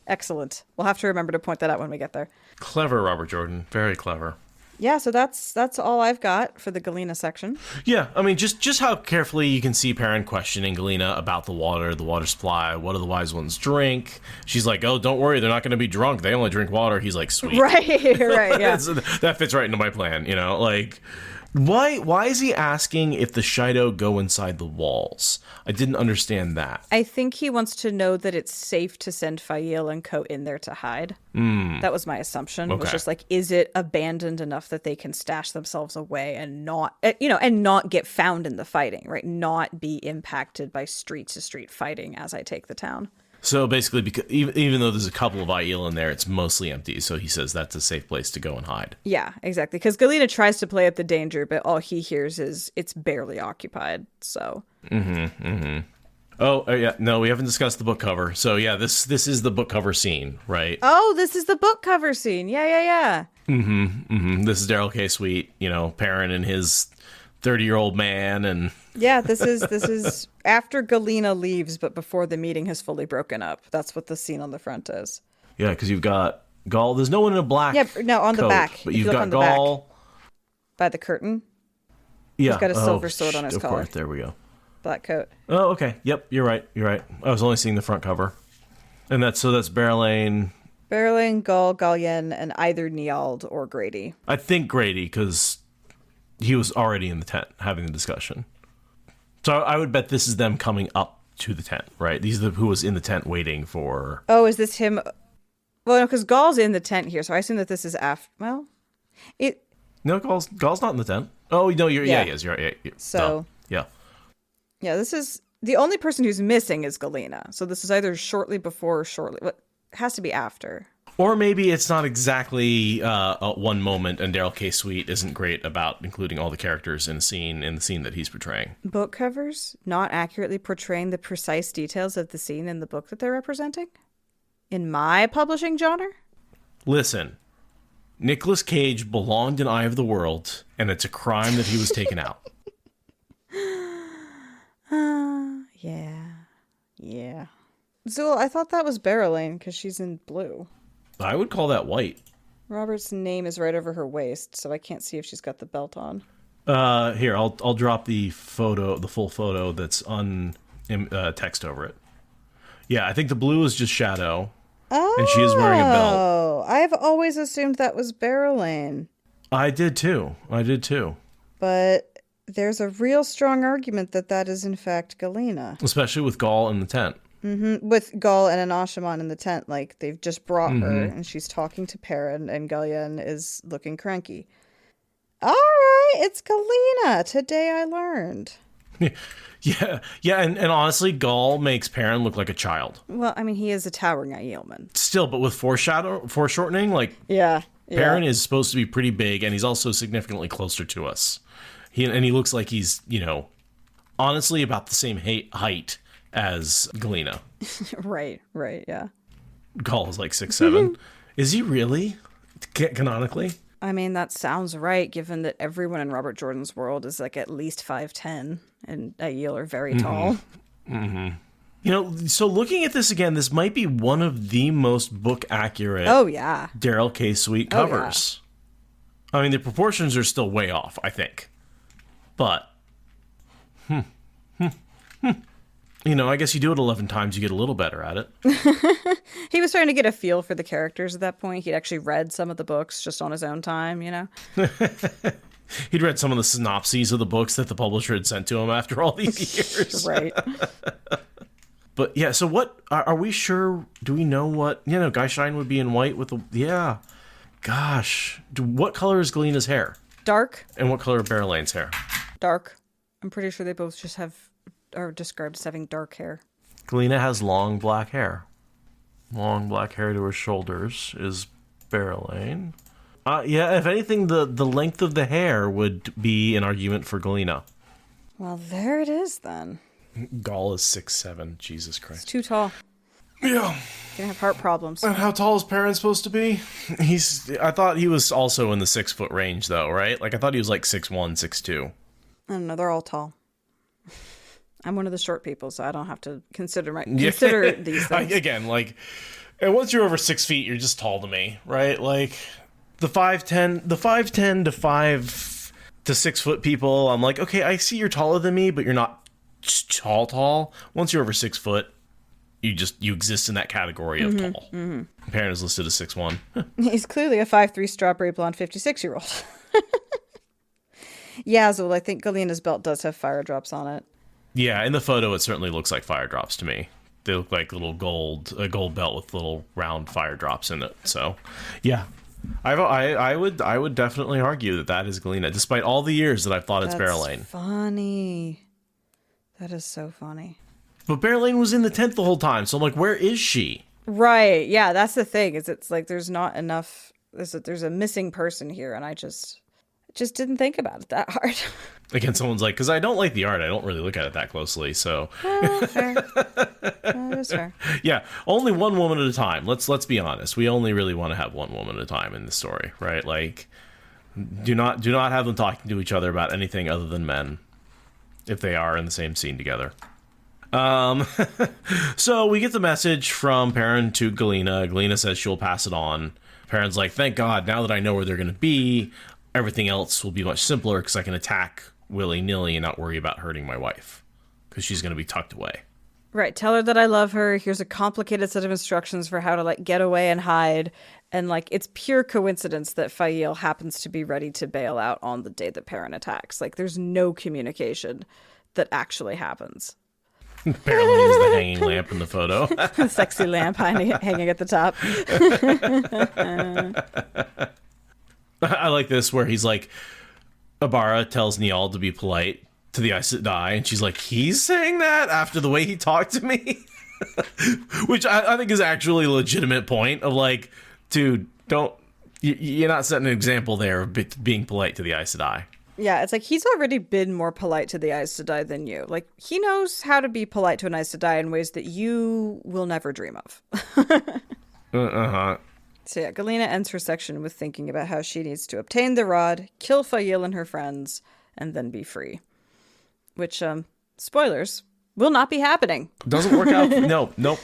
Excellent. We'll have to remember to point that out when we get there. Clever, Robert Jordan. Very clever. Yeah, so that's all I've got for the Galina section. Yeah, I mean, just how carefully you can see Perrin questioning Galina about the water supply. What do the wise ones drink? She's like, oh, don't worry, they're not going to be drunk. They only drink water. He's like, sweet. Right, yeah. That fits right into my plan, you know? Like, why is he asking if the Shido go inside the walls? I didn't understand that. I think he wants to know that it's safe to send Fael and co in there to hide. That was my assumption. It was just like, is it abandoned enough that they can stash themselves away and not get found in the fighting, right? Not be impacted by street to street fighting as I take the town. So basically, because even though there's a couple of Aiel in there, it's mostly empty. So he says that's a safe place to go and hide. Yeah, exactly. Because Galina tries to play up the danger, but all he hears is it's barely occupied. So. Oh, yeah. No, we haven't discussed the book cover. So yeah, this is the book cover scene, right? Oh, this is the book cover scene. Yeah. This is Daryl K. Sweet, Perrin and his 30-year-old man, and yeah, this is after Galina leaves, but before the meeting has fully broken up. That's what the scene on the front is. yeah, because you've got Gaul. There's no one in a black. Yeah, no, on the coat, back. but If you've you look got on the back. Gaul By the curtain. Yeah, He's got a silver sword on his of collar. course, there we go. Black coat. Oh, okay. Yep, you're right. I was only seeing the front cover, and that's Barrelane. Barrelane, Gaul, Galien, and either Niald or Grady. I think Grady, because he was already in the tent having the discussion. So I would bet this is them coming up to the tent, right? These are who was in the tent waiting for. Oh, is this him? Well, no, because Gaul's in the tent here, so I assume that this is after. Well, No, Gaul's not in the tent. Oh no, he is. You're right. Yeah. So yeah, this is the only person who's missing is Galina. So this is either shortly before or shortly. What it has to be after. Or maybe it's not exactly one moment, and Daryl K. Sweet isn't great about including all the characters in the scene that he's portraying. Book covers not accurately portraying the precise details of the scene in the book that they're representing? In my publishing genre? Listen, Nicolas Cage belonged in Eye of the World, and it's a crime that he was taken out. Yeah. Zool, I thought that was Barrelane because she's in blue. I would call that white. Robert's name is right over her waist, so I can't see if she's got the belt on. Here, I'll drop the photo, the full photo that's on text over it. Yeah, I think the blue is just Shadow, and she is wearing a belt. Oh, I've always assumed that was Barrelane. I did too. But there's a real strong argument that is in fact Galina. Especially with Gaul in the tent. Mm-hmm. With Gaul and Anashaman in the tent, like they've just brought her, and she's talking to Perrin, and Galien is looking cranky. All right, it's Galina. Today I learned. Yeah, and honestly, Gaul makes Perrin look like a child. Well, I mean, he is a towering Aielman. Still, but with foreshortening, like Yeah. Perrin is supposed to be pretty big, and he's also significantly closer to us. He looks like he's, honestly about the same height as Galina. Right, yeah. Gaul is like 6'7". Is he really? Canonically? I mean, that sounds right, given that everyone in Robert Jordan's world is like at least 5'10", and Aiel are very tall. So looking at this again, this might be one of the most book accurate Daryl K. Sweet covers. I mean, the proportions are still way off, I think. But, I guess you do it 11 times, you get a little better at it. He was trying to get a feel for the characters at that point. He'd actually read some of the books just on his own time, He'd read some of the synopses of the books that the publisher had sent to him after all these years. Right. But yeah, so what, are we sure, do we know what, Guy Shine would be in white with the, yeah. Gosh, what color is Galina's hair? Dark. And what color is Barrelane's hair? Dark. I'm pretty sure they both just are described as having dark hair. Galina has long black hair. Long black hair to her shoulders is Barrelane. Yeah, if anything, the length of the hair would be an argument for Galina. Well, there it is then. Gaul is 6'7". Jesus Christ. It's too tall. Yeah. Gonna have heart problems. And how tall is Perrin supposed to be? I thought he was also in the 6 foot range though, right? Like I thought he was like 6'1", 6'2". I don't know, they're all tall. I'm one of the short people, so I don't have to consider these things. Again, and once you're over 6 feet, you're just tall to me, right? Like the 5'10" to 5 to 6 foot people, I'm like, okay, I see you're taller than me, but you're not tall. Once you're over 6 foot, you exist in that category of tall. Perrin is listed as 6'1". He's clearly a 5'3" strawberry blonde 56-year-old. Yeah, Zool, I think Galina's belt does have fire drops on it. Yeah, in the photo, it certainly looks like fire drops to me. They look like a gold belt with little round fire drops in it. So, yeah, I would definitely argue that is Galina, despite all the years that I've thought it's Barrelane. Funny. That is so funny. But Berylane was in the tent the whole time, so I'm like, where is she? Right. Yeah, that's the thing. Is it's like there's not enough. There's a missing person here, and I just didn't think about it that hard. Again, someone's like, because I don't like the art. I don't really look at it that closely. So Fair. That's fair. yeah, only one woman at a time. Let's be honest. We only really want to have one woman at a time in the story, right? Like, do not have them talking to each other about anything other than men, if they are in the same scene together. So we get the message from Perrin to Galina. Galina says she'll pass it on. Perrin's like, thank God, now that I know where they're going to be, everything else will be much simpler because I can attack willy-nilly and not worry about hurting my wife because she's going to be tucked away. Right. Tell her that I love her. Here's a complicated set of instructions for how to, like, get away and hide. And, like, it's pure coincidence that Fael happens to be ready to bail out on the day that Perrin attacks. Like, there's no communication that actually happens. Apparently is the hanging lamp in the photo. The sexy lamp hanging at the top. I like this where he's like, Abara tells Niall to be polite to the Aes Sedai, and she's like, he's saying that after the way he talked to me? Which I think is actually a legitimate point of like, dude, you're not setting an example there of being polite to the Aes Sedai. Yeah, it's like he's already been more polite to the Aes Sedai than you. Like, he knows how to be polite to an Aes Sedai in ways that you will never dream of. Uh-huh. So yeah, Galina ends her section with thinking about how she needs to obtain the rod, kill Fael and her friends, and then be free. Which, spoilers, will not be happening. Doesn't work out. Nope.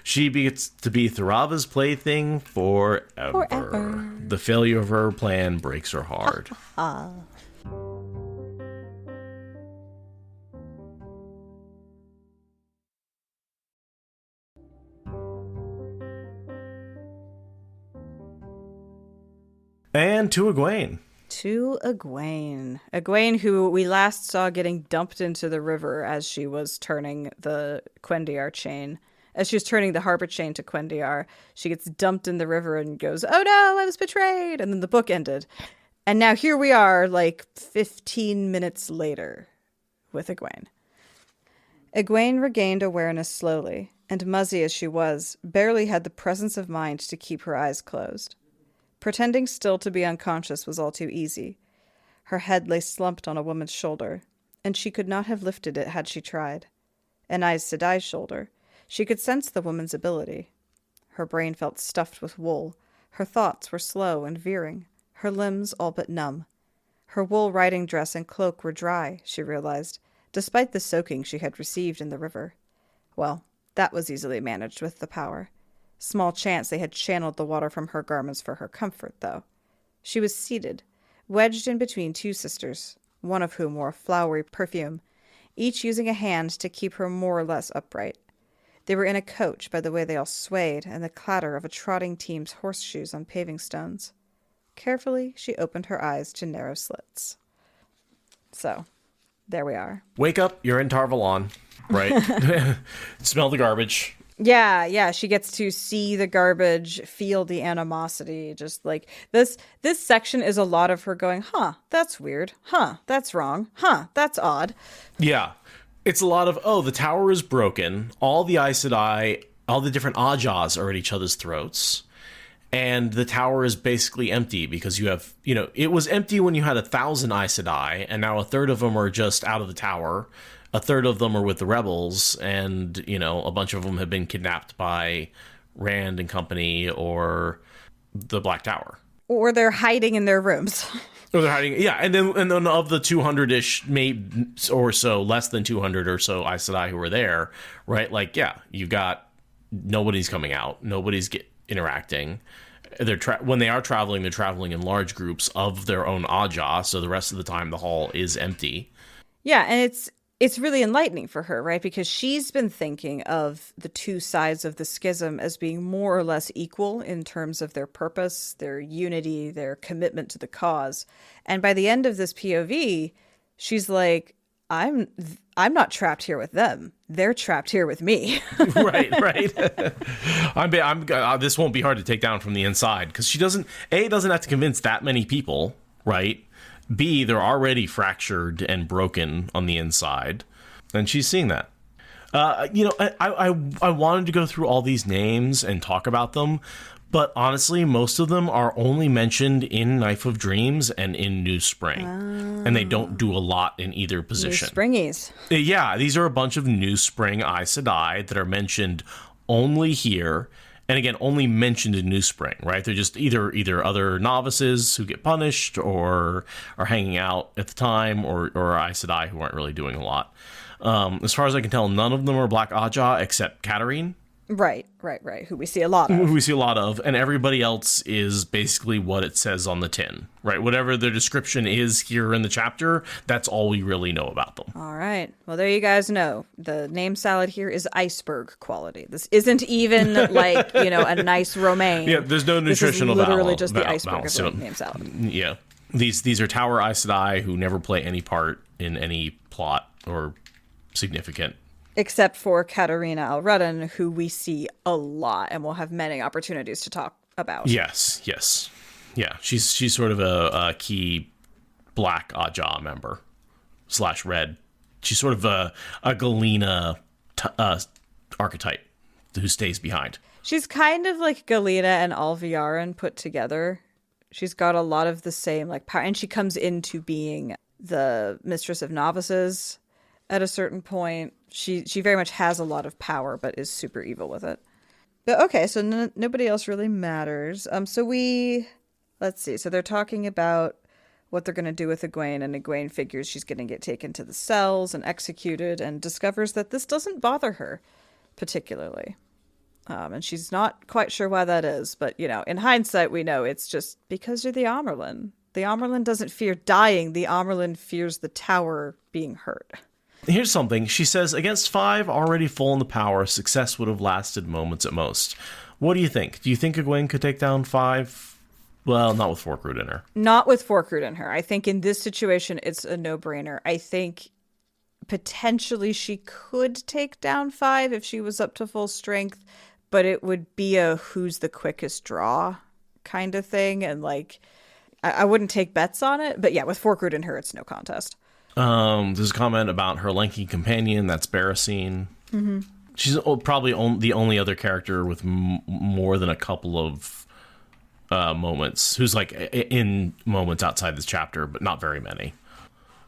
She gets to be Tharava's plaything forever. The failure of her plan breaks her heart. And to Egwene. To Egwene. Egwene, who we last saw getting dumped into the river as she was turning the Quendiar chain. As she was turning the harbor chain to Quendiar, she gets dumped in the river and goes, oh no, I was betrayed. And then the book ended. And now here we are, like 15 minutes later with Egwene. Egwene regained awareness slowly, and muzzy as she was, barely had the presence of mind to keep her eyes closed. Pretending still to be unconscious was all too easy. Her head lay slumped on a woman's shoulder, and she could not have lifted it had she tried. An Aes Sedai's shoulder. She could sense the woman's ability. Her brain felt stuffed with wool. Her thoughts were slow and veering. Her limbs all but numb. Her wool riding dress and cloak were dry, she realized, despite the soaking she had received in the river. Well, that was easily managed with the power. Small chance they had channeled the water from her garments for her comfort, though. She was seated, wedged in between two sisters, one of whom wore a flowery perfume, each using a hand to keep her more or less upright. They were in a coach by the way they all swayed and the clatter of a trotting team's horseshoes on paving stones. Carefully, she opened her eyes to narrow slits. So, there we are. Wake up, you're in Tarvalon, right? Smell the garbage. Yeah, she gets to see the garbage, feel the animosity, just like this section is a lot of her going, huh, that's weird, huh, that's wrong, huh, that's odd. Yeah. It's a lot of, oh, the tower is broken, all the Aes Sedai, all the different Ajahs are at each other's throats, and the tower is basically empty because you have, it was empty when you had 1,000 Aes Sedai, and now a third of them are just out of the tower. A third of them are with the rebels, and, a bunch of them have been kidnapped by Rand and company or the Black Tower. Or they're hiding in their rooms. Or they're hiding, yeah. And then of the 200-ish, maybe or so, less than 200 or so Aes Sedai who were there, right? Like, yeah, you've got nobody's coming out, nobody's interacting. When they are traveling, they're traveling in large groups of their own Ajah, so the rest of the time the hall is empty. Yeah, and it's really enlightening for her, right? Because she's been thinking of the two sides of the schism as being more or less equal in terms of their purpose, their unity, their commitment to the cause. And by the end of this POV, she's like, I'm not trapped here with them. They're trapped here with me. Right. This won't be hard to take down from the inside because she doesn't have to convince that many people, right? B, they're already fractured and broken on the inside, and she's seeing that. I wanted to go through all these names and talk about them, but honestly, most of them are only mentioned in Knife of Dreams and in New Spring, and they don't do a lot in either position. New Springies. Yeah, these are a bunch of New Spring Aes Sedai that are mentioned only here, and again, only mentioned in New Spring, right? They're just either other novices who get punished or are hanging out at the time, or Aes Sedai who aren't really doing a lot. As far as I can tell, none of them are Black Aja except Katarine. Right. Who we see a lot of. And everybody else is basically what it says on the tin, right? Whatever their description is here in the chapter, that's all we really know about them. All right. Well, there you guys know. The name salad here is iceberg quality. This isn't even like, a nice romaine. Yeah, there's no nutritional value. Literally just the iceberg of the name salad. Yeah. These are Tower Aes Sedai who never play any part in any plot or significant. Except for Katarina Alredin, who we see a lot and will have many opportunities to talk about. Yes. Yeah, she's sort of a key Black Aja member / Red. She's sort of a Galina archetype who stays behind. She's kind of like Galina and Alviarin put together. She's got a lot of the same power, and she comes into being the Mistress of Novices at a certain point. She very much has a lot of power, but is super evil with it. But okay, so nobody else really matters. Let's see. So they're talking about what they're going to do with Egwene, and Egwene figures she's going to get taken to the cells and executed, and discovers that this doesn't bother her particularly. And she's not quite sure why that is, but, in hindsight, we know it's just because you're the Amerlin. The Amerlin doesn't fear dying. The Amerlin fears the tower being hurt. Here's something. She says, against 5 already full in the power, success would have lasted moments at most. What do you think? Do you think Egwene could take down 5? Well, not with Forkroot in her. Not with Forkroot in her. I think in this situation, it's a no-brainer. I think potentially she could take down 5 if she was up to full strength, but it would be a who's the quickest draw kind of thing. And I wouldn't take bets on it. But yeah, with Forkroot in her, it's no contest. There's a comment about her lanky companion. That's Barracene. Mm-hmm. She's probably the only other character with more than a couple of moments who's in moments outside this chapter, but not very many.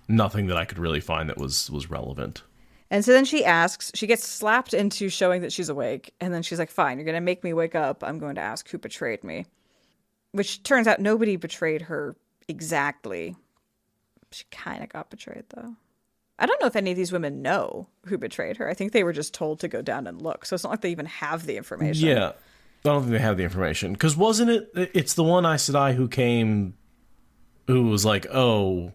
Nothing that I could really find that was relevant. And so then she gets slapped into showing that she's awake. And then she's like, fine, you're going to make me wake up. I'm going to ask who betrayed me. Which turns out nobody betrayed her exactly. She kind of got betrayed, though. I don't know if any of these women know who betrayed her. I think they were just told to go down and look. So it's not like they even have the information. Yeah, I don't think they have the information. Because wasn't it's the one Aes Sedai who was like, oh,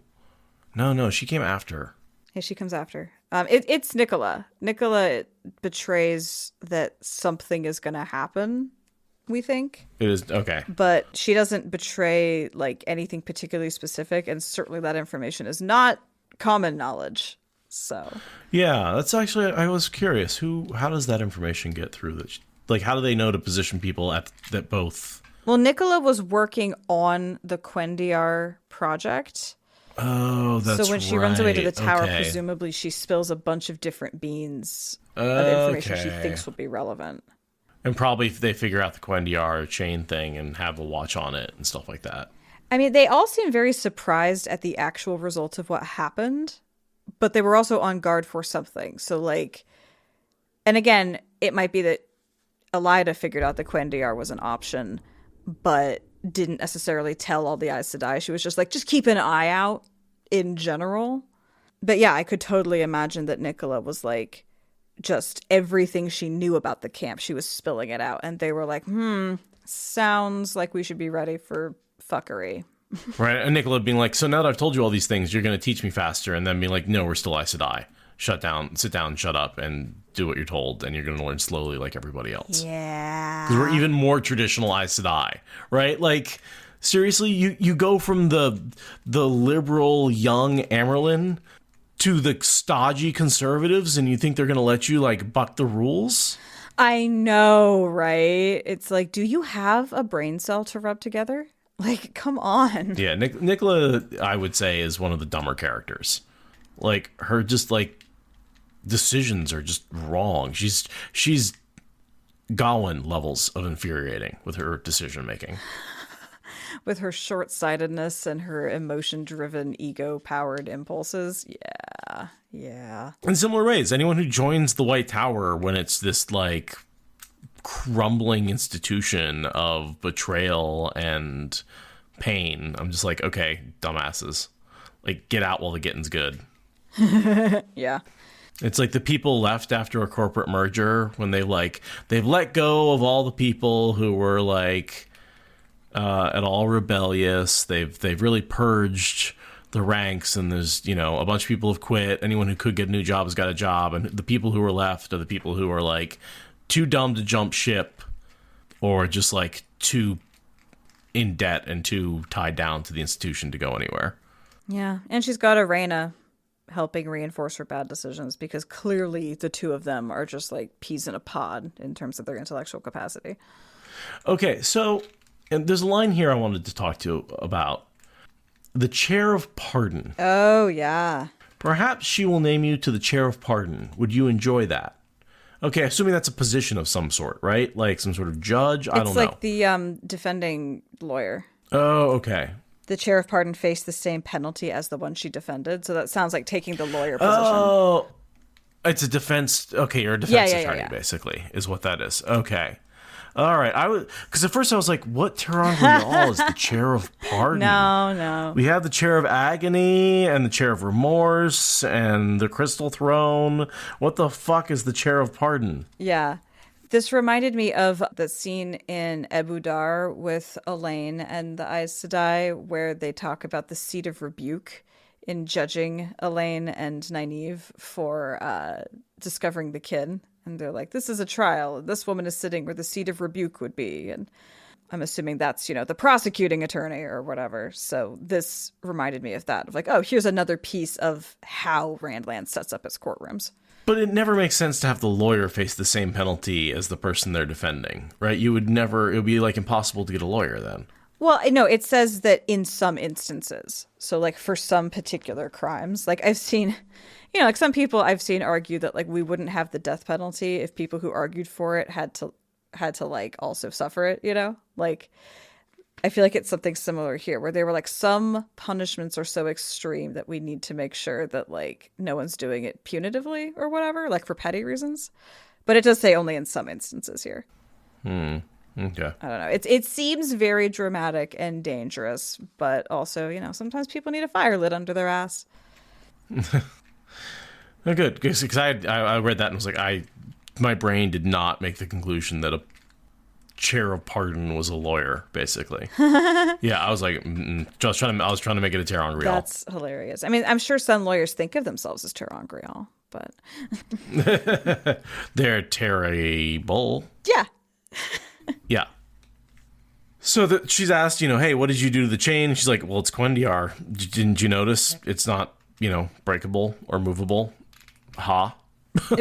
no, she came after. Yeah, she comes after. It's Nicola. Nicola betrays that something is going to happen, we think. It is, okay. But she doesn't betray anything particularly specific, and certainly that information is not common knowledge. So yeah, that's actually, I was curious, how does that information get through? That how do they know to position people at that both? Well, Nicola was working on the Quendiar project. Oh, that's right. So when she runs away to the tower, okay. Presumably she spills a bunch of different beans of information she thinks will be relevant. And probably they figure out the Quendiar chain thing and have a watch on it and stuff like that. I mean, they all seem very surprised at the actual result of what happened, but they were also on guard for something. So, and again, it might be that Elida figured out the Quendiar was an option, but didn't necessarily tell all the Aes Sedai. She was just just keep an eye out in general. But yeah, I could totally imagine that Nicola was just everything she knew about the camp, she was spilling it out. And they were like, sounds like we should be ready for fuckery. Right. And Nicola being like, so now that I've told you all these things, you're going to teach me faster. And then being like, no, we're still Aes Sedai. Sit down, shut up, and do what you're told. And you're going to learn slowly like everybody else. Yeah. Because we're even more traditional Aes Sedai, right? Seriously, you go from the liberal young Amerlin to the stodgy conservatives, and you think they're going to let you buck the rules? I know, right? It's do you have a brain cell to rub together? Come on. Yeah, Nicola, I would say, is one of the dumber characters. Her just decisions are just wrong. She's Gawain levels of infuriating with her decision making. With her short-sightedness and her emotion-driven, ego-powered impulses. Yeah. In similar ways, anyone who joins the White Tower when it's this, like, crumbling institution of betrayal and pain, I'm just like, okay, dumbasses. Like, get out while the getting's good. Yeah. It's like the people left after a corporate merger when they've let go of all the people who were, like, at all rebellious. They've really purged the ranks, and there's, you know, a bunch of people have quit. Anyone who could get a new job has got a job, and the people who are left are the people who are, like, too dumb to jump ship, or just, like, too in debt and too tied down to the institution to go anywhere. Yeah, and she's got Arena helping reinforce her bad decisions, because clearly the two of them are just like peas in a pod in terms of their intellectual capacity. Okay, so and there's a line here I wanted to talk to you about. The chair of pardon. Oh, yeah. Perhaps she will name you to the chair of pardon. Would you enjoy that? Okay, assuming that's a position of some sort, right? Like some sort of judge? I don't know. It's like the defending lawyer. Oh, okay. The chair of pardon faced the same penalty as the one she defended. So that sounds like taking the lawyer position. Oh, it's a defense. Okay, you're a defense attorney, yeah. basically, is what that is. Okay. All right. Because at first I was like, what Terran Real is the chair of pardon? No. We have the chair of agony and the chair of remorse and the crystal throne. What the fuck is the chair of pardon? Yeah. This reminded me of the scene in Ebudar with Elaine and the Aes Sedai, where they talk about the seat of rebuke in judging Elaine and Nynaeve for discovering the kid. And they're like, this is a trial. This woman is sitting where the seat of rebuke would be. And I'm assuming that's, you know, the prosecuting attorney or whatever. So this reminded me of that. Of like, oh, here's another piece of how Randland sets up its courtrooms. But it never makes sense to have the lawyer face the same penalty as the person they're defending, right? It would be like impossible to get a lawyer then. Well, no, it says that in some instances. So like for some particular crimes, like I've seen, you know, like some people I've seen argue that like we wouldn't have the death penalty if people who argued for it had to like also suffer it, you know? Like I feel like it's something similar here where they were like, some punishments are so extreme that we need to make sure that like no one's doing it punitively or whatever, like for petty reasons. But it does say only in some instances here. Okay. I don't know. It seems very dramatic and dangerous, but also, you know, sometimes people need a fire lit under their ass. Oh, good. Because I read that and was like, my brain did not make the conclusion that a chair of pardon was a lawyer, basically. Yeah, I was like, I was trying to make it a Terran Real. That's hilarious. I mean, I'm sure some lawyers think of themselves as Terran Real, but they're terrible. Yeah. Yeah. So she's asked, you know, hey, what did you do to the chain? She's like, well, it's Quendiar. Didn't you notice? It's not, you know, breakable or movable. Ha.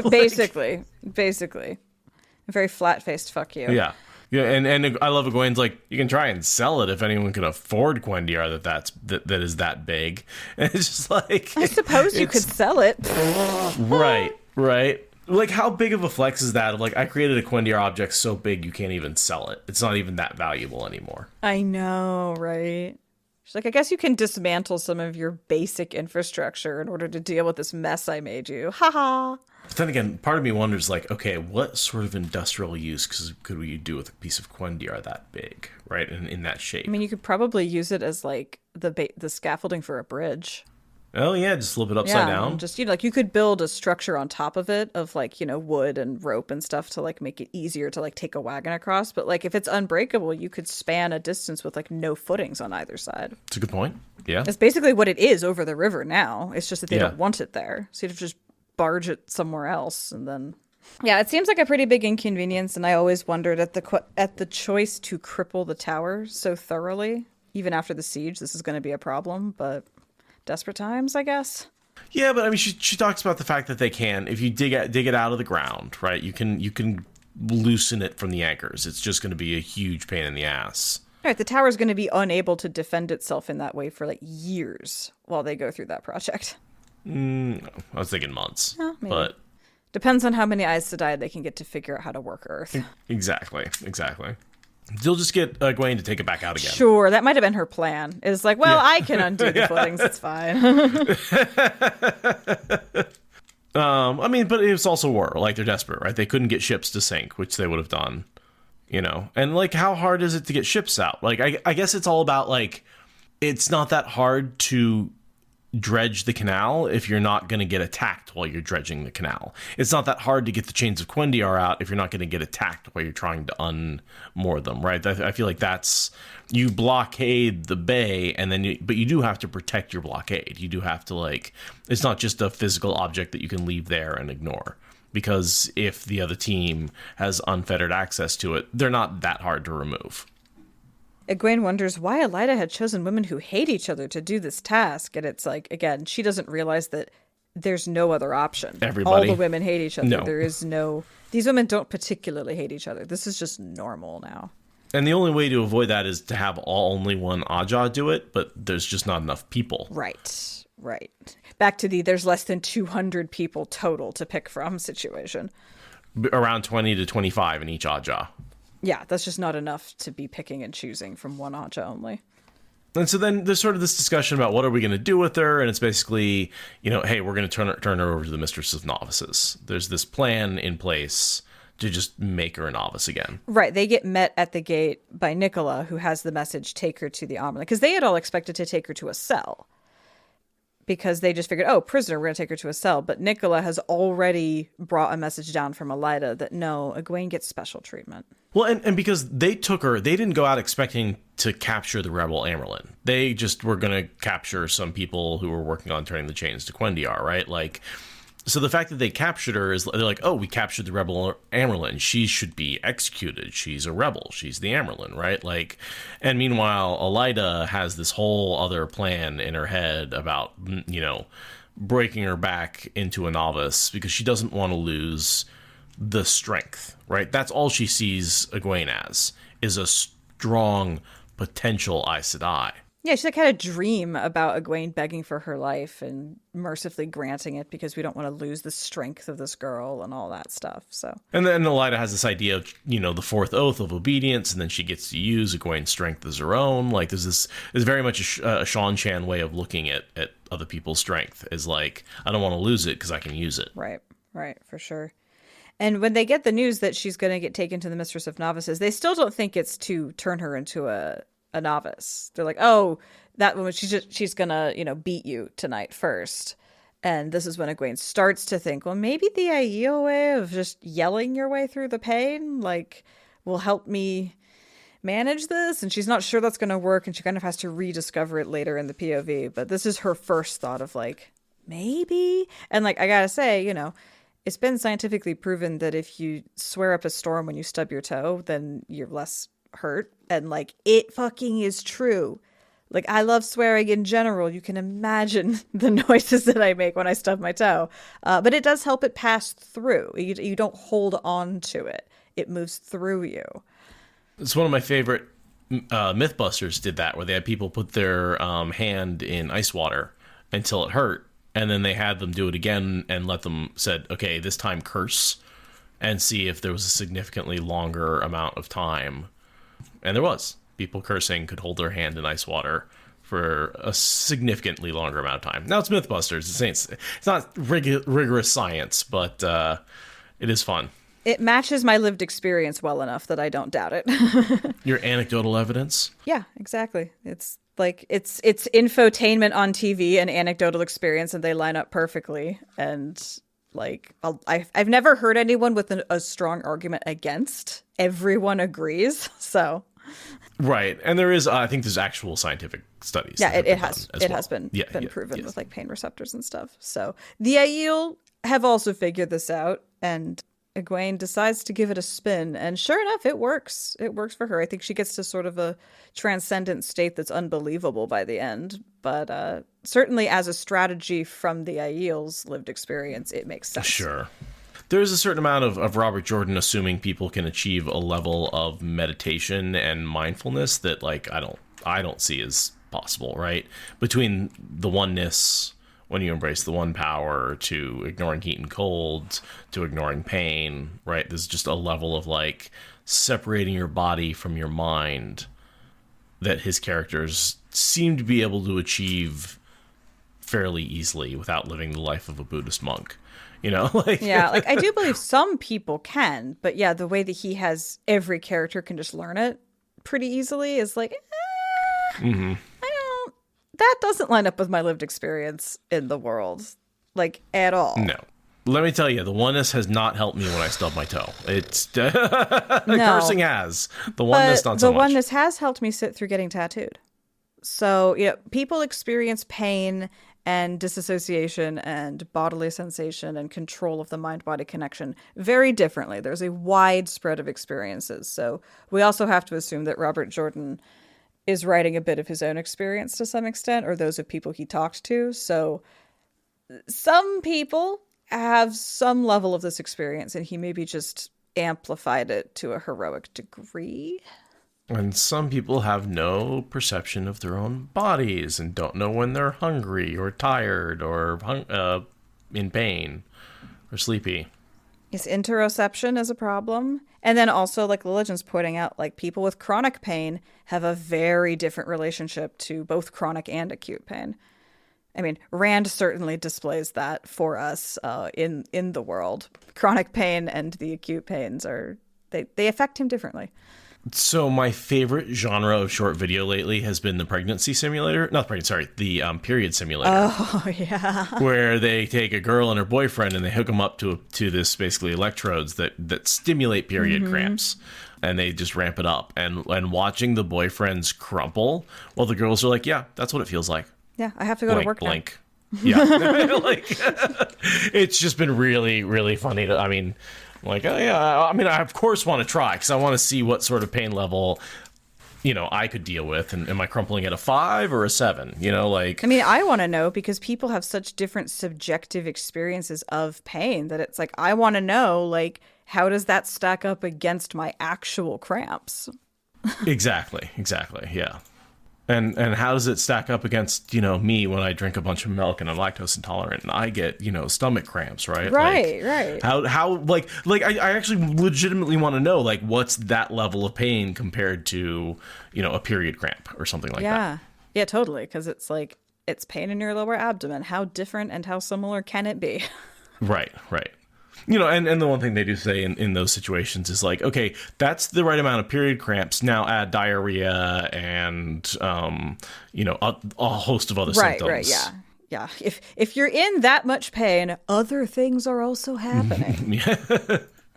Basically. A very flat-faced fuck you. Yeah. Yeah, and I love Egwene's like, you can try and sell it if anyone can afford Quendiar that is that big. And it's just like, I suppose you could sell it. Right. Like, how big of a flex is that? Of like, I created a Quendiar object so big you can't even sell it. It's not even that valuable anymore. I know, right? She's like, I guess you can dismantle some of your basic infrastructure in order to deal with this mess I made you. Ha ha. But then again, part of me wonders, like, okay, what sort of industrial use could we do with a piece of Quendiar that big, right? In that shape. I mean, you could probably use it as like the scaffolding for a bridge. Oh yeah, just flip it upside down. And just, you know, like you could build a structure on top of it of like, you know, wood and rope and stuff to like make it easier to like take a wagon across. But like if it's unbreakable, you could span a distance with like no footings on either side. That's a good point. Yeah. It's basically what it is over the river now. It's just that they don't want it there. So you have to just barge it somewhere else. And then, yeah, it seems like a pretty big inconvenience. And I always wondered at the choice to cripple the tower so thoroughly. Even after the siege, this is going to be a problem, but desperate times, I guess. Yeah, but I mean, she talks about the fact that they can, if you dig it out of the ground, right? You can loosen it from the anchors. It's just going to be a huge pain in the ass. All right, the tower's going to be unable to defend itself in that way for like years while they go through that project. I was thinking months, Oh, maybe. but Depends on how many Aes Sedai they can get to figure out how to work Earth. Exactly. They'll just get Egwene to take it back out again. Sure, that might have been her plan. It's like, well, I can undo the footings. It's fine. I mean, but it was also war. Like, they're desperate, right? They couldn't get ships to sink, which they would have done, you know? And, like, how hard is it to get ships out? Like, I guess it's all about, like, it's not that hard to dredge the canal if you're not going to get attacked while you're dredging the canal. It's not that hard to get the chains of Quendiar out if you're not going to get attacked while you're trying to unmoor them, right? I feel like that's, you blockade the bay, and then but you do have to protect your blockade. You do have to, like, it's not just a physical object that you can leave there and ignore, because if the other team has unfettered access to it, they're not that hard to remove. Egwene wonders why Elaida had chosen women who hate each other to do this task. And it's like, again, she doesn't realize that there's no other option. Everybody. All the women hate each other. No. There is no... These women don't particularly hate each other. This is just normal now. And the only way to avoid that is to have only one Aja do it, but there's just not enough people. Right. Back to there's less than 200 people total to pick from situation. Around 20 to 25 in each Aja. Yeah, that's just not enough to be picking and choosing from one Aja only. And so then there's sort of this discussion about what are we going to do with her, and it's basically, you know, hey, we're going to turn her over to the Mistress of Novices. There's this plan in place to just make her a novice again. Right, they get met at the gate by Nicola, who has the message, take her to the Amaryllis, because they had all expected to take her to a cell. Because they just figured, oh, prisoner, we're going to take her to a cell. But Nicola has already brought a message down from Elaida that, no, Egwene gets special treatment. Well, and because they took her, they didn't go out expecting to capture the rebel Amyrlin. They just were going to capture some people who were working on turning the chains to Quendiar, right? Like, so the fact that they captured her is, they're like, oh, we captured the rebel Amyrlin. She should be executed. She's a rebel. She's the Amyrlin, right? Like, and meanwhile, Elaida has this whole other plan in her head about, you know, breaking her back into a novice because she doesn't want to lose the strength, right? That's all she sees Egwene as, is a strong potential Aes Sedai. Yeah, she like had a dream about Egwene begging for her life and mercifully granting it because we don't want to lose the strength of this girl and all that stuff. So, and then Elaida has this idea of, you know, the fourth oath of obedience, and then she gets to use Egwene's strength as her own. Like, there's very much a Sean Chan way of looking at other people's strength, is like, I don't want to lose it because I can use it. Right, for sure. And when they get the news that she's going to get taken to the Mistress of Novices, they still don't think it's to turn her into a novice. They're like, oh, that woman, she's going to, you know, beat you tonight first. And this is when Egwene starts to think, well, maybe the Aiel way of just yelling your way through the pain, like, will help me manage this. And she's not sure that's going to work. And she kind of has to rediscover it later in the POV. But this is her first thought of like, maybe. And like, I got to say, you know, it's been scientifically proven that if you swear up a storm when you stub your toe, then you're less hurt. And like, it fucking is true. Like, I love swearing in general. You can imagine the noises that I make when I stub my toe. But it does help it pass through. You don't hold on to it. It moves through you. It's one of my favorite Mythbusters did that, where they had people put their hand in ice water until it hurt. And then they had them do it again and let them said, okay, this time curse and see if there was a significantly longer amount of time. And there was. People cursing could hold their hand in ice water for a significantly longer amount of time. Now, it's Mythbusters. It's not rigorous science, but it is fun. It matches my lived experience well enough that I don't doubt it. Your anecdotal evidence? Yeah, exactly. It's like it's infotainment on TV and anecdotal experience, and they line up perfectly. And like, I've never heard anyone with a strong argument against. Everyone agrees. So, right, and there is, I think, there's actual scientific studies. Yeah, it has been proven with like pain receptors and stuff. So the Aiel have also figured this out, and Egwene decides to give it a spin, and sure enough, it works. It works for her. I think she gets to sort of a transcendent state that's unbelievable by the end. But certainly as a strategy from the Aiel's lived experience, it makes sense. Sure. There's a certain amount of Robert Jordan assuming people can achieve a level of meditation and mindfulness that, like, I don't see as possible, right? Between the oneness when you embrace the one power, to ignoring heat and cold, to ignoring pain, right? There's just a level of like separating your body from your mind that his characters seem to be able to achieve fairly easily without living the life of a Buddhist monk. You know, like yeah, like I do believe some people can, but yeah, the way that he has every character can just learn it pretty easily is like, I don't. That doesn't line up with my lived experience in the world, like at all. No. Let me tell you, the oneness has not helped me when I stub my toe. It's No. cursing has. The oneness not so the much. oneness has helped me sit through getting tattooed. So, you know, people experience pain and disassociation and bodily sensation and control of the mind-body connection very differently. There's a wide spread of experiences. So we also have to assume that Robert Jordan is writing a bit of his own experience to some extent, or those of people he talked to. So some people have some level of this experience, and he maybe just amplified it to a heroic degree. And some people have no perception of their own bodies and don't know when they're hungry or tired or in pain or sleepy. His interoception is a problem. And then also, like Legion's pointing out, like people with chronic pain have a very different relationship to both chronic and acute pain. I mean, Rand certainly displays that for us in the world. Chronic pain and the acute pains they affect him differently. So my favorite genre of short video lately has been the pregnancy simulator. Not the pregnancy, sorry, the period simulator. Oh, yeah. Where they take a girl and her boyfriend and they hook them up to this basically electrodes that stimulate period cramps. And they just ramp it up. And watching the boyfriends crumple while the girls are like, yeah, that's what it feels like. Yeah, I have to go to work now. Yeah. Like, it's just been really, really funny to, I mean... Like, oh, yeah, I mean, I of course want to try because I want to see what sort of pain level, you know, I could deal with. And am I crumpling at a 5 or a 7? You know, like. I mean, I want to know because people have such different subjective experiences of pain that it's like, I want to know, like, how does that stack up against my actual cramps? Exactly. Yeah. And how does it stack up against, you know, me when I drink a bunch of milk and I'm lactose intolerant and I get, you know, stomach cramps, right? Right, like, right. How like I actually legitimately want to know, like, what's that level of pain compared to, you know, a period cramp or something like that. Yeah, totally. Because it's like, it's pain in your lower abdomen. How different and how similar can it be? Right. You know, and the one thing they do say in those situations is like, okay, that's the right amount of period cramps. Now add diarrhea and, you know, a host of other symptoms. Right, yeah. If you're in that much pain, other things are also happening.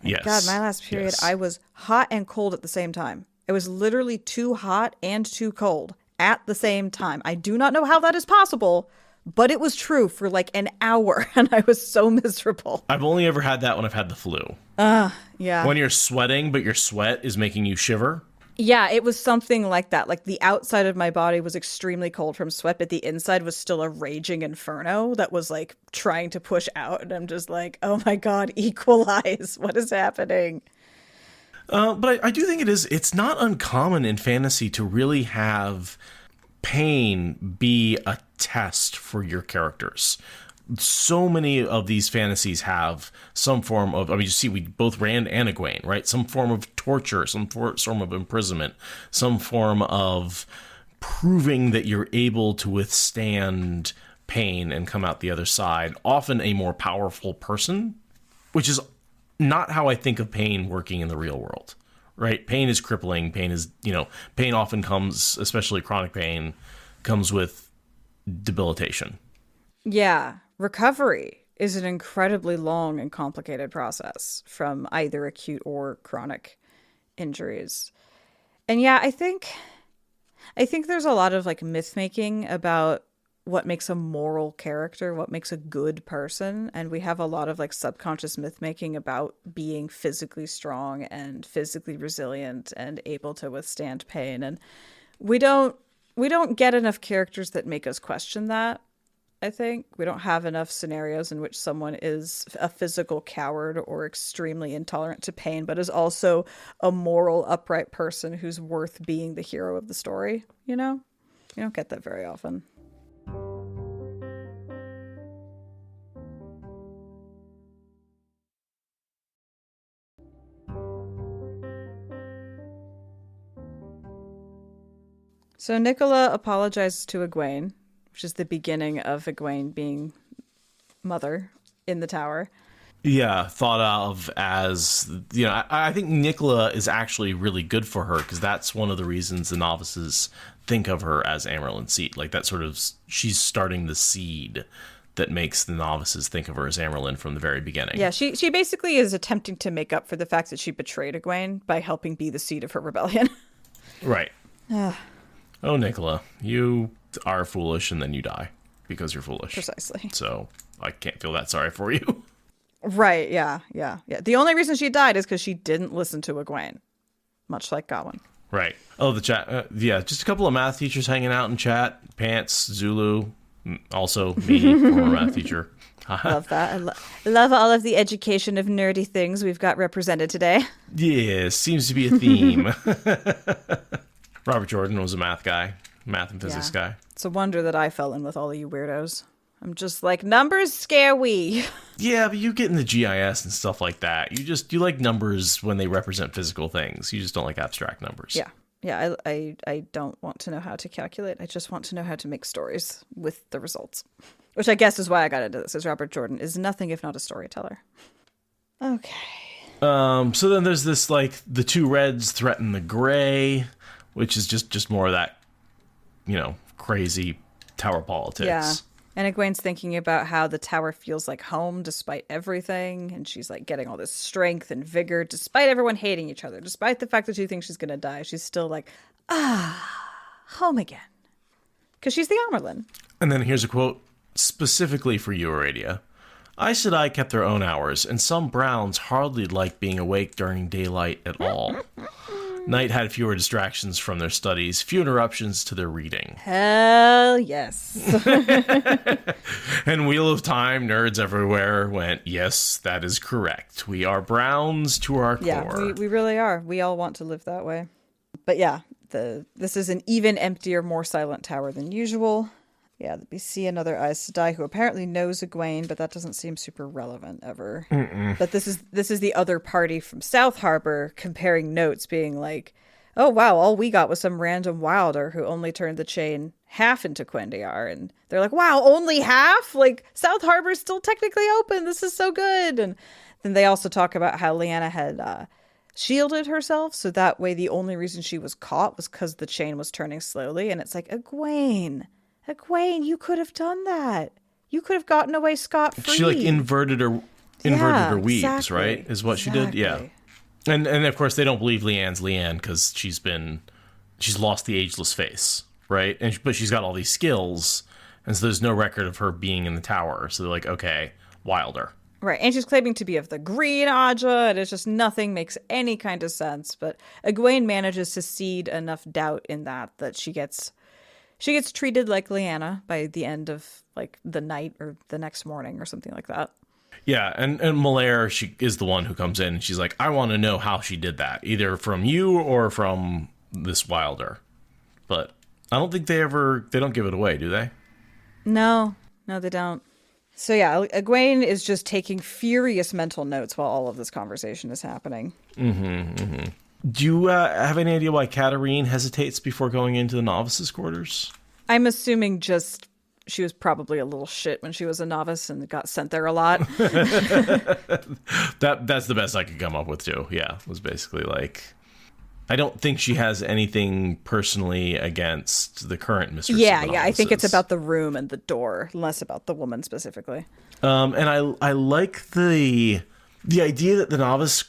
Yes. God, my last period, yes. I was hot and cold at the same time. It was literally too hot and too cold at the same time. I do not know how that is possible. But it was true for like an hour, and I was so miserable. I've only ever had that when I've had the flu. Yeah. When you're sweating, but your sweat is making you shiver. Yeah, it was something like that. Like the outside of my body was extremely cold from sweat, but the inside was still a raging inferno that was like trying to push out. And I'm just like, oh my God, equalize. What is happening? But I do think it's not uncommon in fantasy to really have pain be a test for your characters. So many of these fantasies have some form of, I mean, you see, we both Rand and Egwene, right? Some form of torture, some form of imprisonment, some form of proving that you're able to withstand pain and come out the other side. Often a more powerful person, which is not how I think of pain working in the real world. Right? Pain is crippling. Pain is, you know, pain often comes, especially chronic pain, comes with debilitation. Yeah. Recovery is an incredibly long and complicated process from either acute or chronic injuries. And yeah, I think there's a lot of like myth making about what makes a moral character, what makes a good person. And we have a lot of like subconscious myth making about being physically strong and physically resilient and able to withstand pain. And we don't get enough characters that make us question that. I think we don't have enough scenarios in which someone is a physical coward or extremely intolerant to pain, but is also a moral, upright person who's worth being the hero of the story. You know, you don't get that very often. So Nicola apologizes to Egwene, which is the beginning of Egwene being mother in the tower. Yeah, thought of as, I think Nicola is actually really good for her because that's one of the reasons the novices think of her as Amarylline Seat. Like that sort of, she's starting the seed that makes the novices think of her as Amarylline from the very beginning. Yeah, she basically is attempting to make up for the fact that she betrayed Egwene by helping be the seed of her rebellion. Right. Oh, Nicola, you are foolish and then you die because you're foolish. Precisely. So I can't feel that sorry for you. Right, yeah. The only reason she died is because she didn't listen to Egwene, much like Gawain. Right. Oh, the chat. Just a couple of math teachers hanging out in chat. Pants, Zulu, also me, former math teacher. Love that. I love all of the education of nerdy things we've got represented today. Yeah, seems to be a theme. Robert Jordan was a math and physics guy. It's a wonder that I fell in with all of you weirdos. I'm just like, numbers scare we. Yeah, but you get into GIS and stuff like that. You like numbers when they represent physical things. You just don't like abstract numbers. Yeah, I don't want to know how to calculate. I just want to know how to make stories with the results. Which I guess is why I got into this, is Robert Jordan is nothing if not a storyteller. Okay. So then there's this, like, the two reds threaten the gray, which is just more of that, crazy tower politics. Yeah. And Egwene's thinking about how the tower feels like home despite everything. And she's like getting all this strength and vigor despite everyone hating each other. Despite the fact that she thinks she's going to die. She's still like, home again. Because she's the Amarylline. And then here's a quote specifically for you, Aradia. Aes Sedai kept their own hours, and some Browns hardly liked being awake during daylight at all. Night had fewer distractions from their studies, few interruptions to their reading. Hell yes. And Wheel of Time nerds everywhere went, yes, that is correct. We are Browns to our core. Yeah, we really are. We all want to live that way. But yeah, this is an even emptier, more silent tower than usual. Yeah, we see another Aes Sedai who apparently knows Egwene, but that doesn't seem super relevant ever. But this is the other party from South Harbor comparing notes, being like, oh wow, all we got was some random wilder who only turned the chain half into Quendiar. And they're like, wow, only half? Like, South Harbor's still technically open. This is so good. And then they also talk about how Lyanna had shielded herself, so that way the only reason she was caught was because the chain was turning slowly. And it's like, Egwene, you could have done that. You could have gotten away scot-free. She like inverted her weaves, exactly. Right? Is what she did. Yeah. And of course they don't believe Leanne's Leanne because she's lost the ageless face, right? But she's got all these skills, and so there's no record of her being in the tower. So they're like, okay, Wilder. Right, and she's claiming to be of the Green Aja, and it's just nothing makes any kind of sense. But Egwene manages to seed enough doubt in that she gets treated like Lyanna by the end of like the night or the next morning or something like that. Yeah, and Malaire, she is the one who comes in and she's like, I want to know how she did that, either from you or from this Wilder. But I don't think they don't give it away, do they? No, they don't. So yeah, Egwene is just taking furious mental notes while all of this conversation is happening. Do you have any idea why Katarine hesitates before going into the novices' quarters? I'm assuming just she was probably a little shit when she was a novice and got sent there a lot. That's the best I could come up with too. Yeah, it was basically like, I don't think she has anything personally against the current mistress. Yeah, I think it's about the room and the door, less about the woman specifically. And I like the idea that the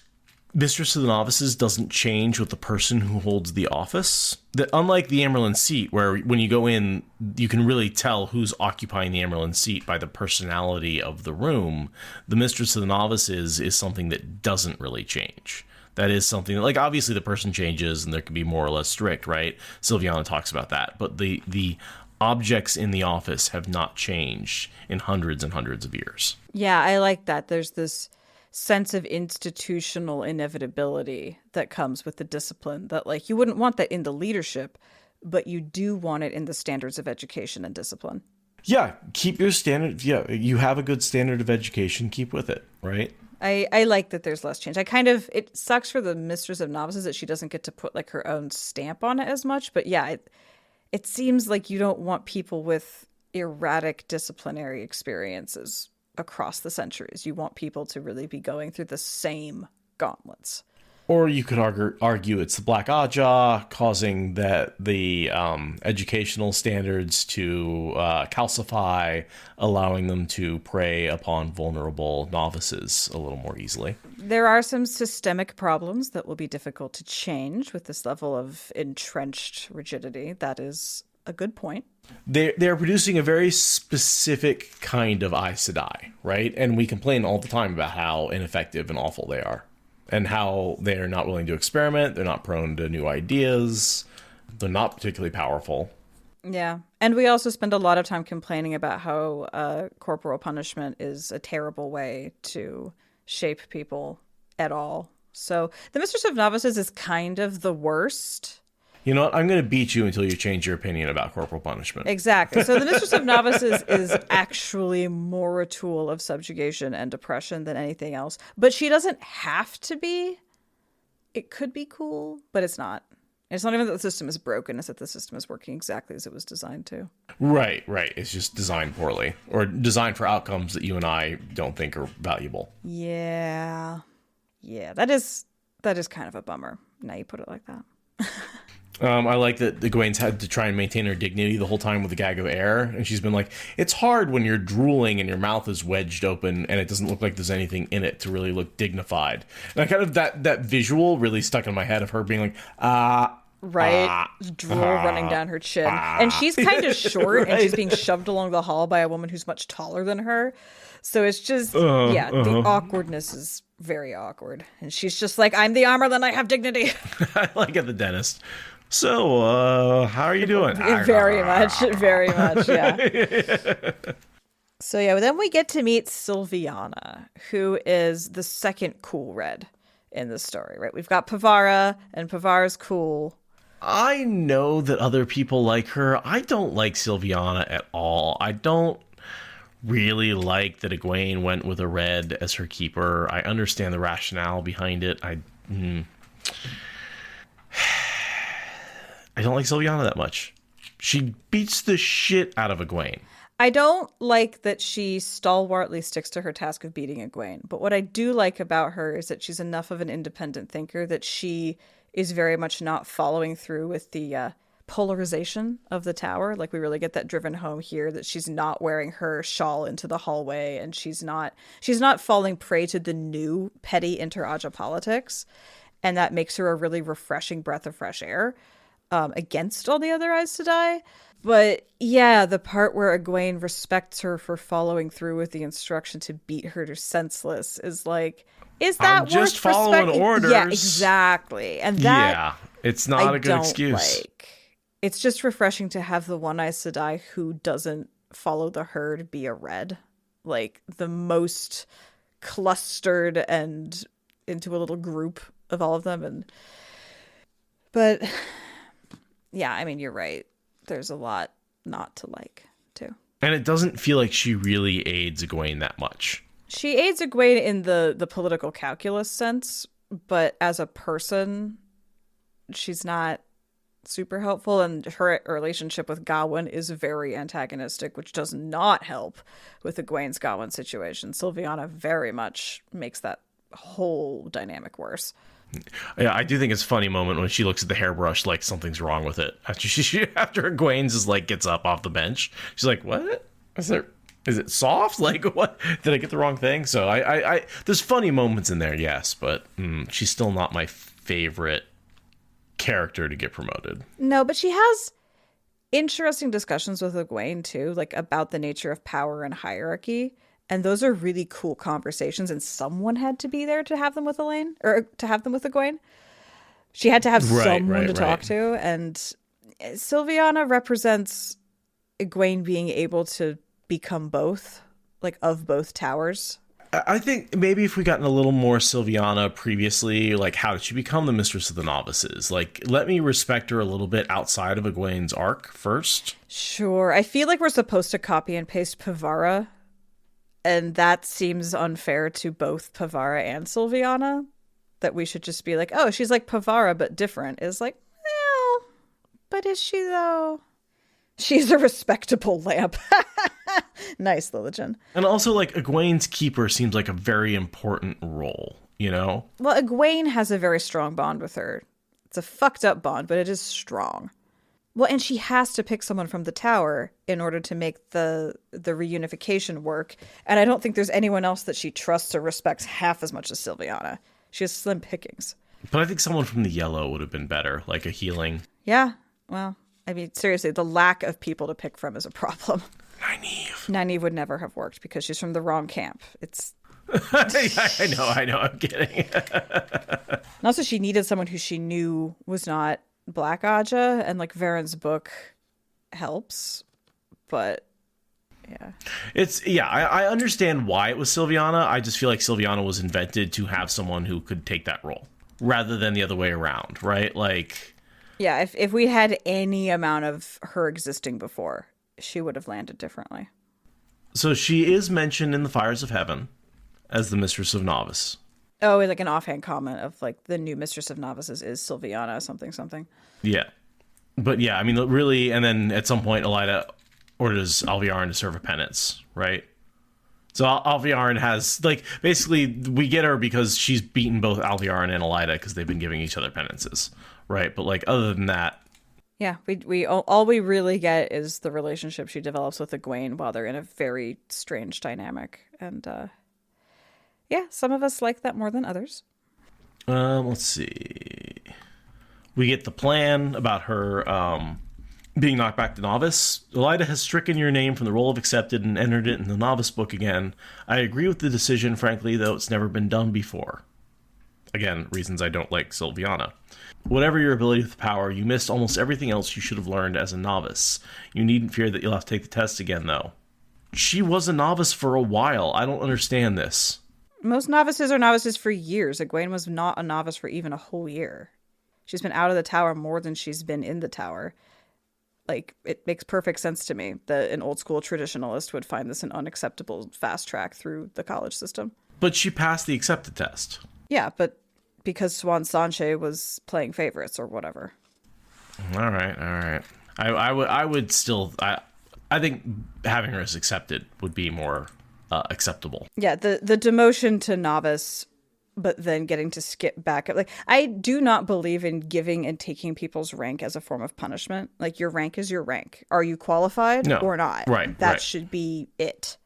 mistress of the novices doesn't change with the person who holds the office. That unlike the Amarylline Seat, where when you go in, you can really tell who's occupying the Amarylline Seat by the personality of the room, the mistress of the novices is something that doesn't really change. That is something that, like, obviously the person changes and there can be more or less strict, right? Sylviana talks about that. But the objects in the office have not changed in hundreds and hundreds of years. Yeah, I like that. There's this sense of institutional inevitability that comes with the discipline that, like, you wouldn't want that in the leadership, but you do want it in the standards of education and discipline. Yeah, keep your standard. Yeah, you have a good standard of education, keep with it, right? I like that there's less change. It sucks for the Mistress of Novices that she doesn't get to put like her own stamp on it as much, but yeah, it seems like you don't want people with erratic disciplinary experiences across the centuries. You want people to really be going through the same gauntlets. Or you could argue it's the Black Aja causing the educational standards to calcify, allowing them to prey upon vulnerable novices a little more easily. There are some systemic problems that will be difficult to change with this level of entrenched rigidity. That is a good point. They're producing a very specific kind of Aes Sedai, right? And we complain all the time about how ineffective and awful they are. And how they're not willing to experiment. They're not prone to new ideas. They're not particularly powerful. Yeah. And we also spend a lot of time complaining about how corporal punishment is a terrible way to shape people at all. So the Mistress of Novices is kind of the worst. You know what? I'm going to beat you until you change your opinion about corporal punishment. Exactly. So the Mistress of Novices is actually more a tool of subjugation and oppression than anything else. But she doesn't have to be. It could be cool, but it's not. It's not even that the system is broken. It's that the system is working exactly as it was designed to. Right. It's just designed poorly. Or designed for outcomes that you and I don't think are valuable. Yeah. That is kind of a bummer. Now you put it like that. I like that the Egwene's had to try and maintain her dignity the whole time with a gag of air. And she's been like, it's hard when you're drooling and your mouth is wedged open and it doesn't look like there's anything in it to really look dignified. And I kind of, that visual really stuck in my head of her being like, right? Drool running down her chin. And she's kind of short, right? And she's being shoved along the hall by a woman who's much taller than her. So it's just, the awkwardness is very awkward. And she's just like, I'm the armor, then I have dignity. I like at the dentist. So, how are you doing? Very much, yeah. So, yeah, then we get to meet Sylviana, who is the second cool red in the story, right? We've got Pavara, and Pavara's cool. I know that other people like her. I don't like Sylviana at all. I don't really like that Egwene went with a red as her keeper. I understand the rationale behind it. I don't like Sylviana that much. She beats the shit out of Egwene. I don't like that she stalwartly sticks to her task of beating Egwene. But what I do like about her is that she's enough of an independent thinker that she is very much not following through with the polarization of the tower. Like, we really get that driven home here, that she's not wearing her shawl into the hallway, and she's not falling prey to the new petty inter-Aja politics. And that makes her a really refreshing breath of fresh air. Against all the other Aes Sedai. But yeah, the part where Egwene respects her for following through with the instruction to beat her to senseless is like, is that I'm just following orders? Yeah, exactly. And that it's not a good excuse. Like. It's just refreshing to have the one Aes Sedai who doesn't follow the herd be a red. Like, the most clustered and into a little group of all of them. But yeah, I mean, you're right. There's a lot not to like, too. And it doesn't feel like she really aids Egwene that much. She aids Egwene in the political calculus sense, but as a person, she's not super helpful. And her relationship with Gawain is very antagonistic, which does not help with Egwene's Gawain situation. Sylviana very much makes that whole dynamic worse. Yeah, I do think it's a funny moment when she looks at the hairbrush like something's wrong with it. After Egwene's just like gets up off the bench, she's like, "What? Is it soft? Like, what? Did I get the wrong thing?" So I there's funny moments in there, yes, but she's still not my favorite character to get promoted. No, but she has interesting discussions with Egwene too, like about the nature of power and hierarchy. And those are really cool conversations, and someone had to be there to have them with Elaine, or to have them with Egwene. She had to have someone to talk to, and Sylviana represents Egwene being able to become both, like, of both towers. I think maybe if we gotten a little more Sylviana previously, like, how did she become the Mistress of the Novices? Like, let me respect her a little bit outside of Egwene's arc first. Sure. I feel like we're supposed to copy and paste Pavara, and that seems unfair to both Pavara and Sylviana, that we should just be like, oh, she's like Pavara, but different. Is like, well, but is she though? She's a respectable lamp. Nice, Lillian. And also, like, Egwene's keeper seems like a very important role, you know? Well, Egwene has a very strong bond with her. It's a fucked up bond, but it is strong. Well, and she has to pick someone from the tower in order to make the reunification work. And I don't think there's anyone else that she trusts or respects half as much as Sylviana. She has slim pickings. But I think someone from the yellow would have been better, like a healing. Yeah, well, I mean, seriously, the lack of people to pick from is a problem. Nynaeve would never have worked because she's from the wrong camp. It's... I know, I'm kidding. And also, she needed someone who she knew was not Black Aja, and like Varen's book helps, but yeah. I understand why it was Sylviana. I just feel like Sylviana was invented to have someone who could take that role rather than the other way around, right? Like, yeah, if we had any amount of her existing before, she would have landed differently. So she is mentioned in the Fires of Heaven as the Mistress of Novice. Oh, like an offhand comment of like the new Mistress of Novices is Sylviana something. Yeah. But yeah, I mean, really, and then at some point, Elaida orders Alviarin to serve a penance, right? So Alviarin has, like, basically, we get her because she's beaten both Alviarin and Elaida because they've been giving each other penances, right? But, like, other than that... Yeah, we all we really get is the relationship she develops with Egwene while they're in a very strange dynamic. And, yeah, some of us like that more than others. Let's see. We get the plan about her being knocked back to novice. Elaida has stricken your name from the roll of accepted and entered it in the novice book again. I agree with the decision, frankly, though it's never been done before. Again, reasons I don't like Sylviana. Whatever your ability with power, you missed almost everything else you should have learned as a novice. You needn't fear that you'll have to take the test again, though. She was a novice for a while. I don't understand this. Most novices are novices for years. Egwene was not a novice for even a whole year. She's been out of the tower more than she's been in the tower. Like, it makes perfect sense to me that an old school traditionalist would find this an unacceptable fast track through the college system. But she passed the accepted test. Yeah, but because Swan Sanche was playing favorites or whatever. All right. I would still... I think having her as accepted would be more acceptable. Yeah, the demotion to novice, but then getting to skip back up. Like, I do not believe in giving and taking people's rank as a form of punishment. Like, your rank is your rank. Are you qualified or not? Right. That should be it.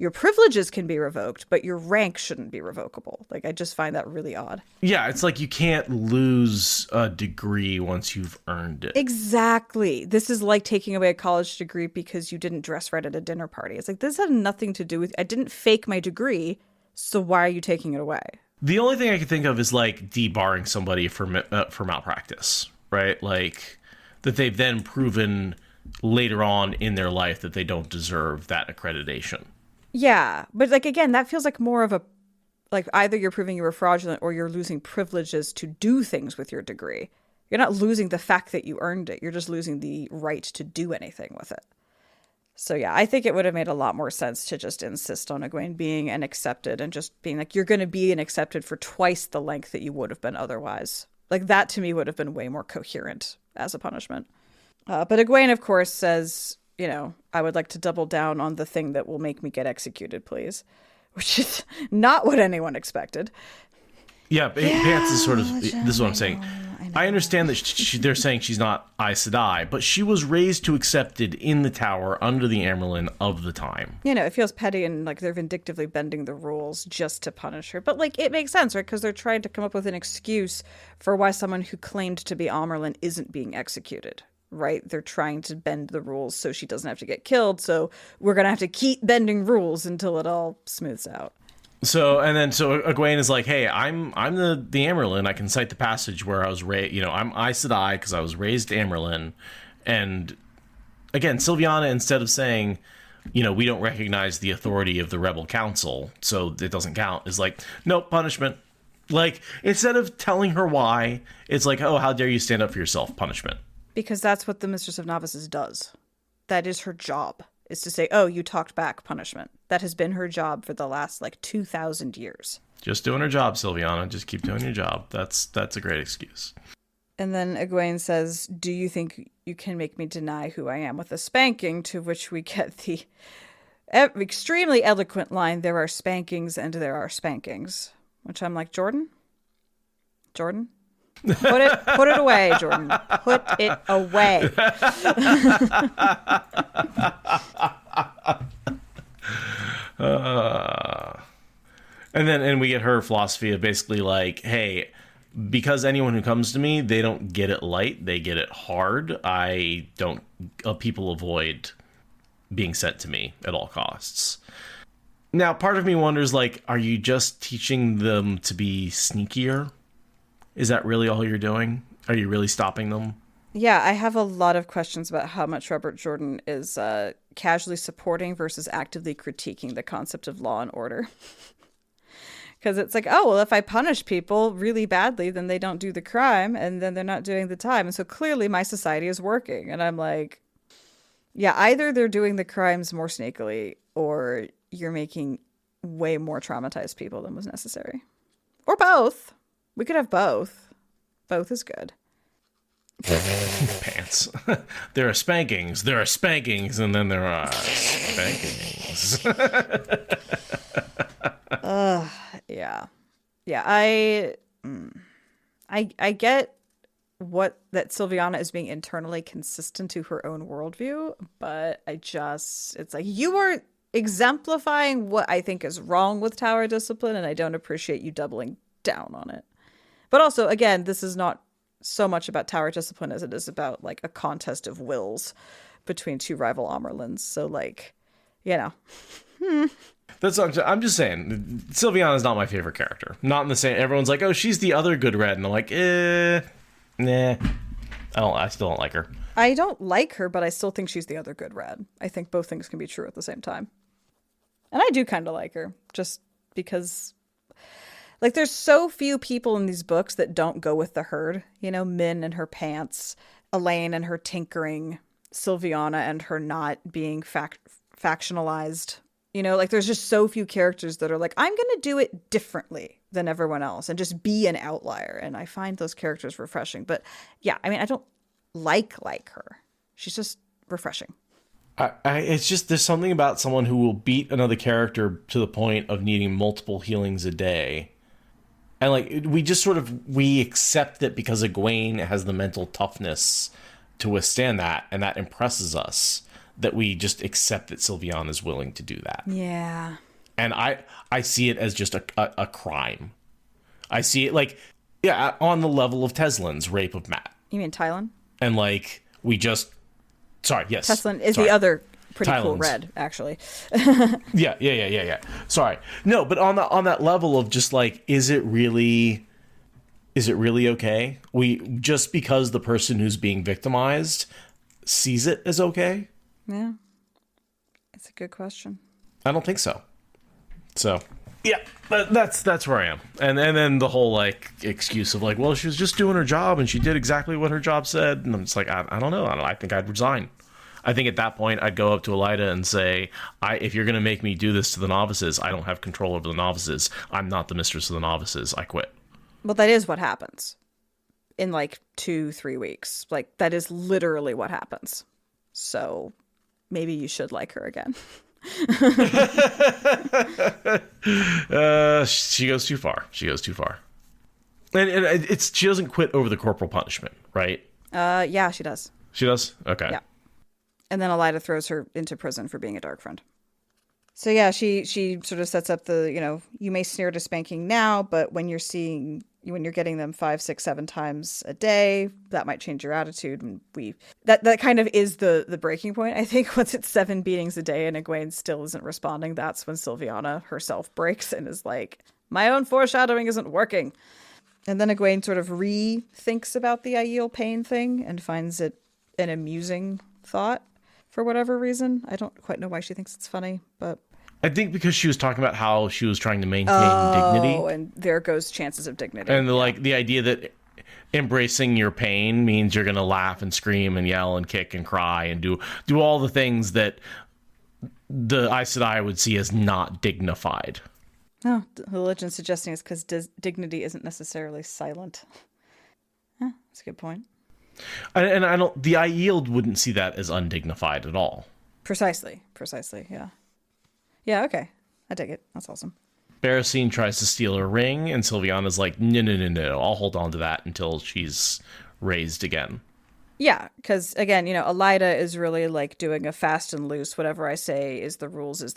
Your privileges can be revoked, but your rank shouldn't be revocable. Like, I just find that really odd. Yeah, it's like you can't lose a degree once you've earned it. Exactly. This is like taking away a college degree because you didn't dress right at a dinner party. It's like, this had nothing to do with... I didn't fake my degree, so why are you taking it away? The only thing I can think of is, like, debarring somebody for malpractice, right? Like, that they've then proven later on in their life that they don't deserve that accreditation. Yeah, but, like, again, that feels like more of a, like, either you're proving you were fraudulent or you're losing privileges to do things with your degree. You're not losing the fact that you earned it. You're just losing the right to do anything with it. So, yeah, I think it would have made a lot more sense to just insist on Egwene being an accepted and just being like, you're going to be an accepted for twice the length that you would have been otherwise. Like, that to me would have been way more coherent as a punishment. But Egwene, of course, says... you know, I would like to double down on the thing that will make me get executed, please. Which is not what anyone expected. Yeah, Pants is sort of... This is what I'm saying. I understand that they're saying she's not Aes Sedai, but she was raised to accepted in the tower under the Amyrlin of the time. You know, it feels petty and like they're vindictively bending the rules just to punish her. But, like, it makes sense, right? Because they're trying to come up with an excuse for why someone who claimed to be Amyrlin isn't being executed. Right? They're trying to bend the rules so she doesn't have to get killed. So we're going to have to keep bending rules until it all smooths out. So Egwene is like, hey, I'm the Amyrlin. I can cite the passage where I was raised, you know, I'm Aes Sedai because I was raised Amyrlin. And again, Sylviana, instead of saying, you know, we don't recognize the authority of the rebel council, so it doesn't count, is like, nope, punishment. Like, instead of telling her why, it's like, oh, how dare you stand up for yourself, punishment. Because that's what the Mistress of Novices does. That is her job, is to say, oh, you talked back, punishment. That has been her job for the last, 2,000 years. Just doing her job, Sylviana. Just keep doing your job. That's a great excuse. And then Egwene says, do you think you can make me deny who I am with a spanking? To which we get the extremely eloquent line, there are spankings and there are spankings. Which I'm like, Jordan? Put it away, Jordan. Put it away. And we get her philosophy of basically like, hey, because anyone who comes to me, they don't get it light, they get it hard. People avoid being sent to me at all costs. Now, part of me wonders, like, are you just teaching them to be sneakier? Is that really all you're doing? Are you really stopping them? Yeah, I have a lot of questions about how much Robert Jordan is casually supporting versus actively critiquing the concept of law and order. Because it's like, oh, well, if I punish people really badly, then they don't do the crime, and then they're not doing the time. And so clearly my society is working. And I'm like, yeah, either they're doing the crimes more sneakily, or you're making way more traumatized people than was necessary. Or both. We could have both. Both is good. Pants. There are spankings, and then there are spankings. Yeah. I get that Sylviana is being internally consistent to her own worldview, but it's like, you are exemplifying what I think is wrong with tower discipline, and I don't appreciate you doubling down on it. But also, again, this is not so much about tower discipline as it is about like a contest of wills between two rival Amerlins. So like, you know. That's what I'm just saying. Sylviana is not my favorite character. Not in the same. Everyone's like, oh, she's the other good red, and I'm like, nah. I still don't like her. I don't like her, but I still think she's the other good red. I think both things can be true at the same time. And I do kind of like her, just because, like, there's so few people in these books that don't go with the herd. You know, Min and her pants, Elaine and her tinkering, Sylviana and her not being factionalized. You know, like, there's just so few characters that are like, I'm going to do it differently than everyone else and just be an outlier. And I find those characters refreshing. But yeah, I mean, I don't like her. She's just refreshing. It's just, there's something about someone who will beat another character to the point of needing multiple healings a day. And like, we accept it because Egwene has the mental toughness to withstand that. And that impresses us, that we just accept that Sylviana is willing to do that. Yeah. And I see it as just a crime. I see it like, yeah, on the level of Teslin's rape of Matt. You mean Tylan? And like, yes. Teslan is the other pretty cool red, actually. Yeah. Sorry. No, but on that level of just like, is it really okay? Just because the person who's being victimized sees it as okay? Yeah. It's a good question. I don't think so. So, yeah, but that's where I am. And then the whole like excuse of like, well, she was just doing her job and she did exactly what her job said. And I'm just like, I don't know. I think I'd resign. I think at that point I'd go up to Elida and say, if you're going to make me do this to the novices, I don't have control over the novices. I'm not the mistress of the novices. I quit. Well, that is what happens in like 2-3 weeks. Like, that is literally what happens. So maybe you should like her again. She goes too far. And she doesn't quit over the corporal punishment, right? Yeah, she does. She does? Okay. Yeah. And then Elida throws her into prison for being a dark friend. So yeah, she sort of sets up the, you may sneer to spanking now, but when you're getting them 5, 6, 7 times a day, that might change your attitude. And that kind of is the breaking point. I think once it's 7 beatings a day and Egwene still isn't responding, that's when Sylviana herself breaks and is like, my own foreshadowing isn't working. And then Egwene sort of rethinks about the Aiel pain thing and finds it an amusing thought for whatever reason. I don't quite know why she thinks it's funny, but I think because she was talking about how she was trying to maintain dignity. Oh, and there goes chances of dignity. And the idea that embracing your pain means you're going to laugh and scream and yell and kick and cry and do all the things that the Aes Sedai would see as not dignified. Oh, the legend suggesting it's because dignity isn't necessarily silent. That's a good point. And I don't. The I yield wouldn't see that as undignified at all. Precisely. Yeah. Yeah. Okay. I dig it. That's awesome. Barricine tries to steal her ring, and Sylviana's like, no. I'll hold on to that until she's raised again. Yeah, because again, Elida is really like doing a fast and loose. Whatever I say is the rules, and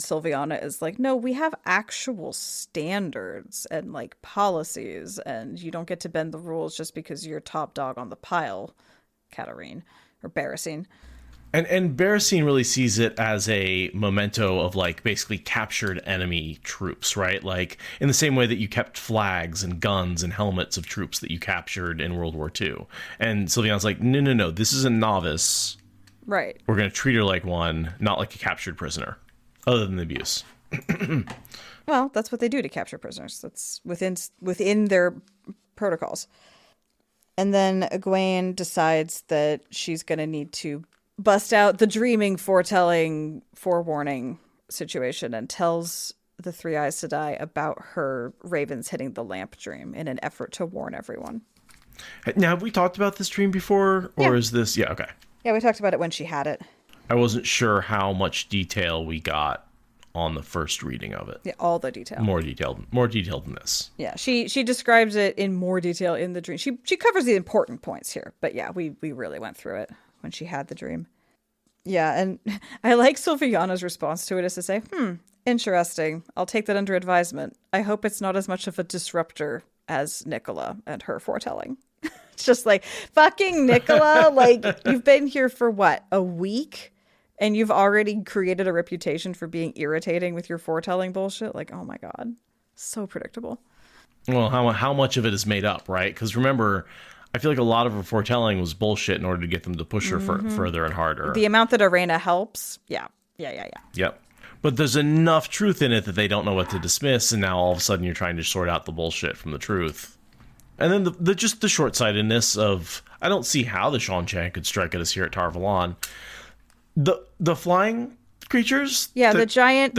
Sylviana is like, no, we have actual standards and like policies, and you don't get to bend the rules just because you're top dog on the pile, Katarine or Barricine. And Barricine really sees it as a memento of like basically captured enemy troops, right? Like in the same way that you kept flags and guns and helmets of troops that you captured in World War II. And Sylviana's like, no, this is a novice. Right. We're going to treat her like one, not like a captured prisoner, other than the abuse. Well, that's what they do to capture prisoners. That's within their protocols. And then Egwene decides that she's going to need to bust out the dreaming, foretelling, forewarning situation and tells the Three Eyes Sedai about her ravens hitting the lamp dream in an effort to warn everyone. Now, have we talked about this dream before? Or is this... Yeah, okay. Yeah, we talked about it when she had it. I wasn't sure how much detail we got on the first reading of it. Yeah, all the detail. More detailed than this. Yeah, she describes it in more detail in the dream. She covers the important points here. But yeah, we really went through it when she had the dream. Yeah, and I like Sylviana's response to it is to say, interesting. I'll take that under advisement. I hope it's not as much of a disruptor as Nicola and her foretelling. It's just like, fucking Nicola, like, you've been here for what, a week? And you've already created a reputation for being irritating with your foretelling bullshit? Like, oh my God. So predictable. Well, how much of it is made up, right? Because remember... I feel like a lot of her foretelling was bullshit in order to get them to push her further and harder. The amount that Arena helps, yeah. Yep. But there's enough truth in it that they don't know what to dismiss, and now all of a sudden you're trying to sort out the bullshit from the truth. And then the short-sightedness of, I don't see how the Shan-Chan could strike at us here at Tar-Valon. The flying creatures? Yeah, the giant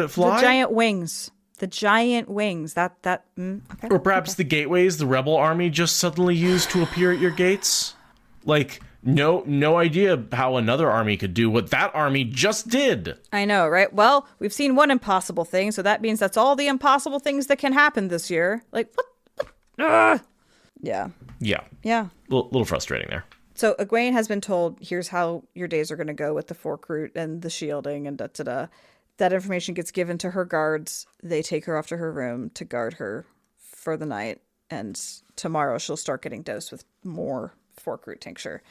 wings. The giant wings. Okay. Or perhaps the gateways the rebel army just suddenly used to appear at your gates? Like, no idea how another army could do what that army just did. I know, right? Well, we've seen one impossible thing, so that means that's all the impossible things that can happen this year. Like, what? Yeah. Yeah. Yeah. Little frustrating there. So Egwene has been told, here's how your days are going to go with the fork root and the shielding and da-da-da. That information gets given to her guards. They take her off to her room to guard her for the night. And tomorrow she'll start getting dosed with more fork root tincture.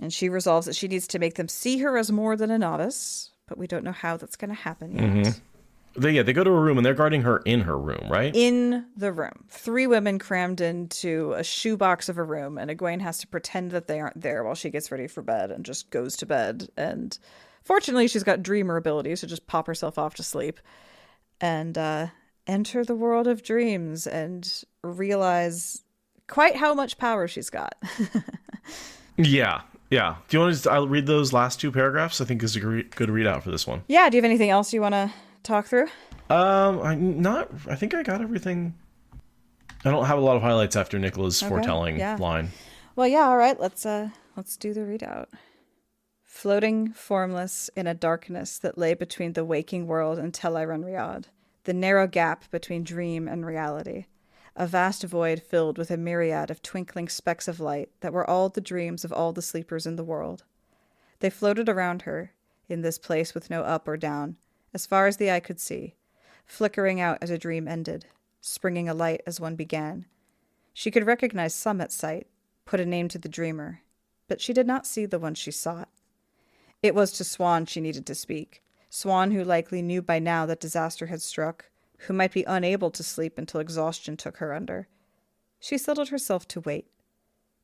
And she resolves that she needs to make them see her as more than a novice. But we don't know how that's going to happen yet. Mm-hmm. They go to her room and they're guarding her in her room, right? In the room. 3 women crammed into a shoebox of a room. And Egwene has to pretend that they aren't there while she gets ready for bed and just goes to bed. And... fortunately, she's got dreamer abilities, so just pop herself off to sleep and enter the world of dreams and realize quite how much power she's got. Yeah. Do you want to I'll read those last 2 paragraphs? I think is a good readout for this one. Yeah. Do you have anything else you want to talk through? I think I got everything. I don't have a lot of highlights after Nicola's foretelling line. Well, yeah. All right. Let's do the readout. Floating formless in a darkness that lay between the waking world and Tel'aran Riyadh, the narrow gap between dream and reality, a vast void filled with a myriad of twinkling specks of light that were all the dreams of all the sleepers in the world. They floated around her, in this place with no up or down, as far as the eye could see, flickering out as a dream ended, springing a light as one began. She could recognize some at sight, put a name to the dreamer, but she did not see the one she sought. It was to Swan she needed to speak. Swan, who likely knew by now that disaster had struck, who might be unable to sleep until exhaustion took her under. She settled herself to wait.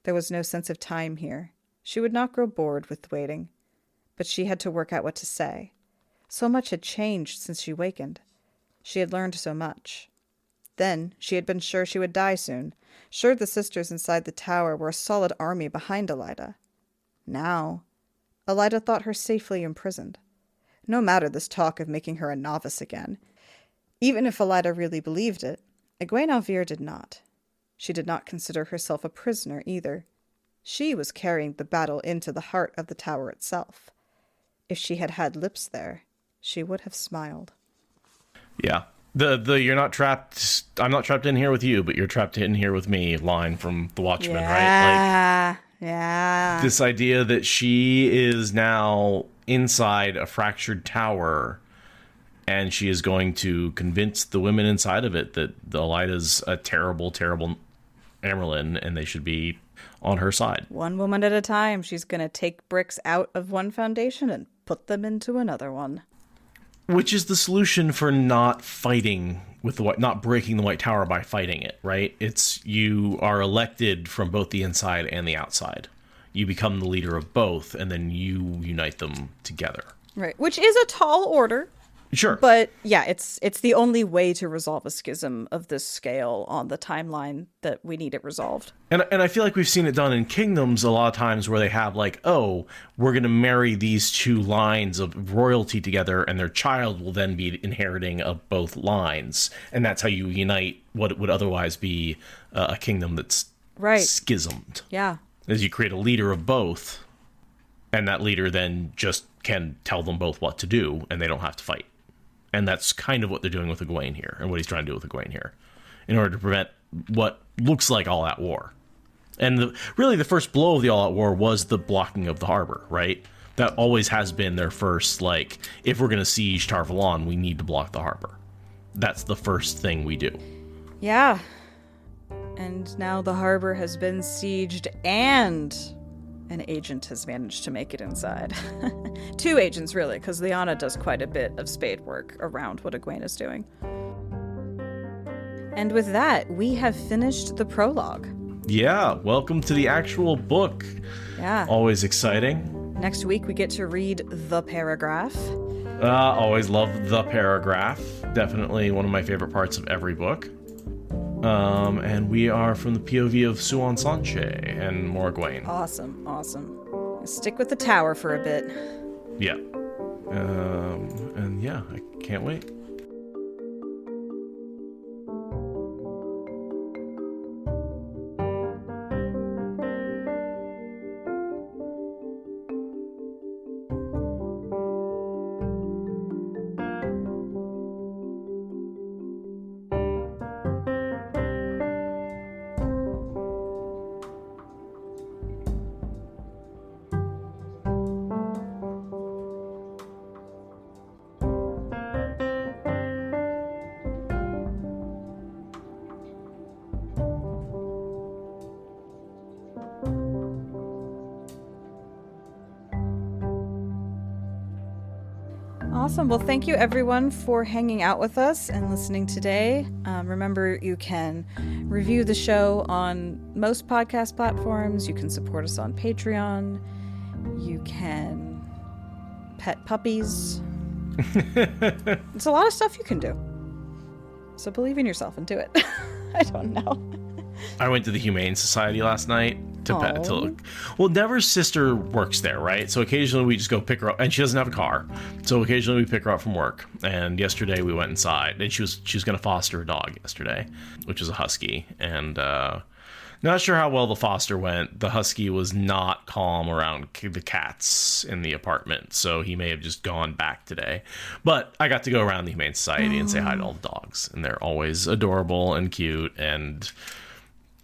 There was no sense of time here. She would not grow bored with waiting. But she had to work out what to say. So much had changed since she wakened. She had learned so much. Then she had been sure she would die soon, sure the sisters inside the tower were a solid army behind Elida. Now... Elida thought her safely imprisoned. No matter this talk of making her a novice again. Even if Elida really believed it, Egwene Alvir did not. She did not consider herself a prisoner either. She was carrying the battle into the heart of the tower itself. If she had had lips there, she would have smiled. Yeah. The you're not trapped, I'm not trapped in here with you, but you're trapped in here with me line from The Watchmen, right? Yeah. This idea that she is now inside a fractured tower and she is going to convince the women inside of it that the Elida's a terrible, terrible Amerlin and they should be on her side. One woman at a time. She's going to take bricks out of one foundation and put them into another one. Which is the solution for not fighting with the white, not breaking the White Tower by fighting it, right? It's you are elected from both the inside and the outside. You become the leader of both, and then you unite them together. Right, which is a tall order. Sure. But yeah, it's the only way to resolve a schism of this scale on the timeline that we need it resolved. And I feel like we've seen it done in kingdoms a lot of times where they have like, oh, we're going to marry these two lines of royalty together and their child will then be inheriting of both lines. And that's how you unite what would otherwise be a kingdom that's schismed. Yeah. As you create a leader of both, and that leader then just can tell them both what to do and they don't have to fight. And that's kind of what they're doing with Egwene here, and what he's trying to do with Egwene here, in order to prevent what looks like all-out war. And really the first blow of the all-out war was the blocking of the harbor, right? That always has been their first, like, if we're going to siege Tar Valon, we need to block the harbor. That's the first thing we do. Yeah. And now the harbor has been sieged and an agent has managed to make it inside. 2 agents, really, because Liana does quite a bit of spade work around what Egwene is doing. And with that, we have finished the prologue. Yeah, welcome to the actual book. Yeah. Always exciting. Next week, we get to read the paragraph. Always love the paragraph. Definitely one of my favorite parts of every book. And we are from the POV of Suan Sanche and more Egwene. Awesome. Stick with the tower for a bit. Yeah. And yeah, I can't wait. Awesome. Well, thank you everyone for hanging out with us and listening today. Remember, you can review the show on most podcast platforms. You can support us on Patreon. You can pet puppies. It's a lot of stuff you can do. So believe in yourself and do it. I don't know. I went to the Humane Society last night to pet to look. Well, Never's sister works there, right? So occasionally we just go pick her up, and she doesn't have a car. So occasionally we pick her up from work. And yesterday we went inside, and she was going to foster a dog yesterday, which is a husky. And not sure how well the foster went. The husky was not calm around the cats in the apartment, so he may have just gone back today. But I got to go around the Humane Society and say hi to all the dogs, and they're always adorable and cute, and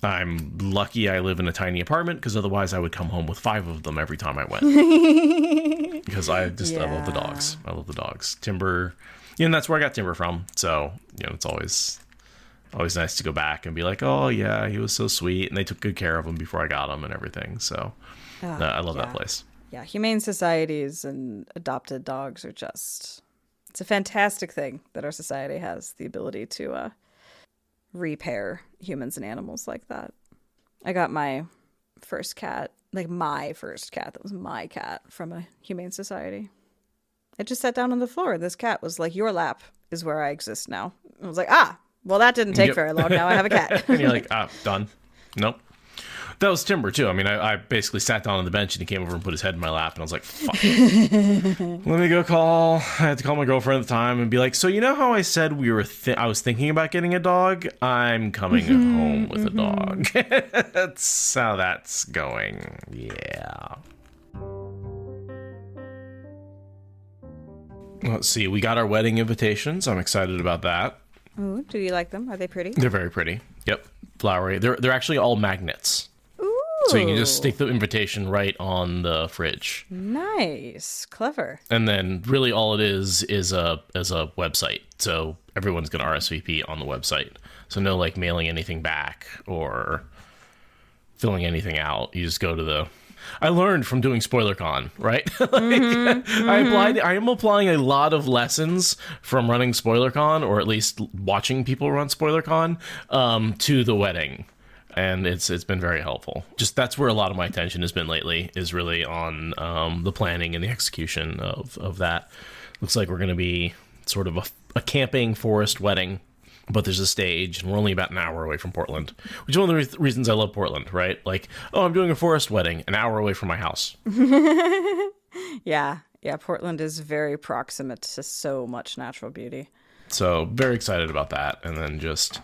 I'm lucky I live in a tiny apartment, because otherwise I would come home with 5 of them every time I went. Because I love the dogs. I love the dogs. Timber, and that's where I got Timber from. So, it's always nice to go back and be like, oh yeah, he was so sweet, and they took good care of him before I got him and everything. So I love that place. Yeah, humane societies and adopted dogs are it's a fantastic thing that our society has the ability to repair humans and animals like that. I got my first cat that was my cat, from a humane society. I just sat down on the floor, and this cat was like, your lap is where I exist now. I was like, well, that didn't take very long. Now I have a cat. And you're like, done. Nope. That was Timber, too. I mean, I basically sat down on the bench and he came over and put his head in my lap, and I was like, fuck. Let me go call. I had to call my girlfriend at the time and be like, so you know how I said I was thinking about getting a dog? I'm coming home with a dog. That's how that's going. Yeah. Let's see. We got our wedding invitations. I'm excited about that. Ooh, do you like them? Are they pretty? They're very pretty. Yep. Flowery. They're actually all magnets. Ooh. So you can just stick the invitation right on the fridge. Nice. Clever. And then really all it is a website. So everyone's going to RSVP on the website. So no like mailing anything back or filling anything out. You just go to the... I learned from doing SpoilerCon, right? I am applying a lot of lessons from running SpoilerCon, or at least watching people run SpoilerCon, to the wedding. And it's been very helpful. Just that's where a lot of my attention has been lately, is really on the planning and the execution of that. Looks like we're going to be sort of a camping forest wedding, but there's a stage, and we're only about an hour away from Portland, which is one of the reasons I love Portland, right? Like, oh, I'm doing a forest wedding, an hour away from my house. Yeah, Portland is very proximate to so much natural beauty. So very excited about that, and then just,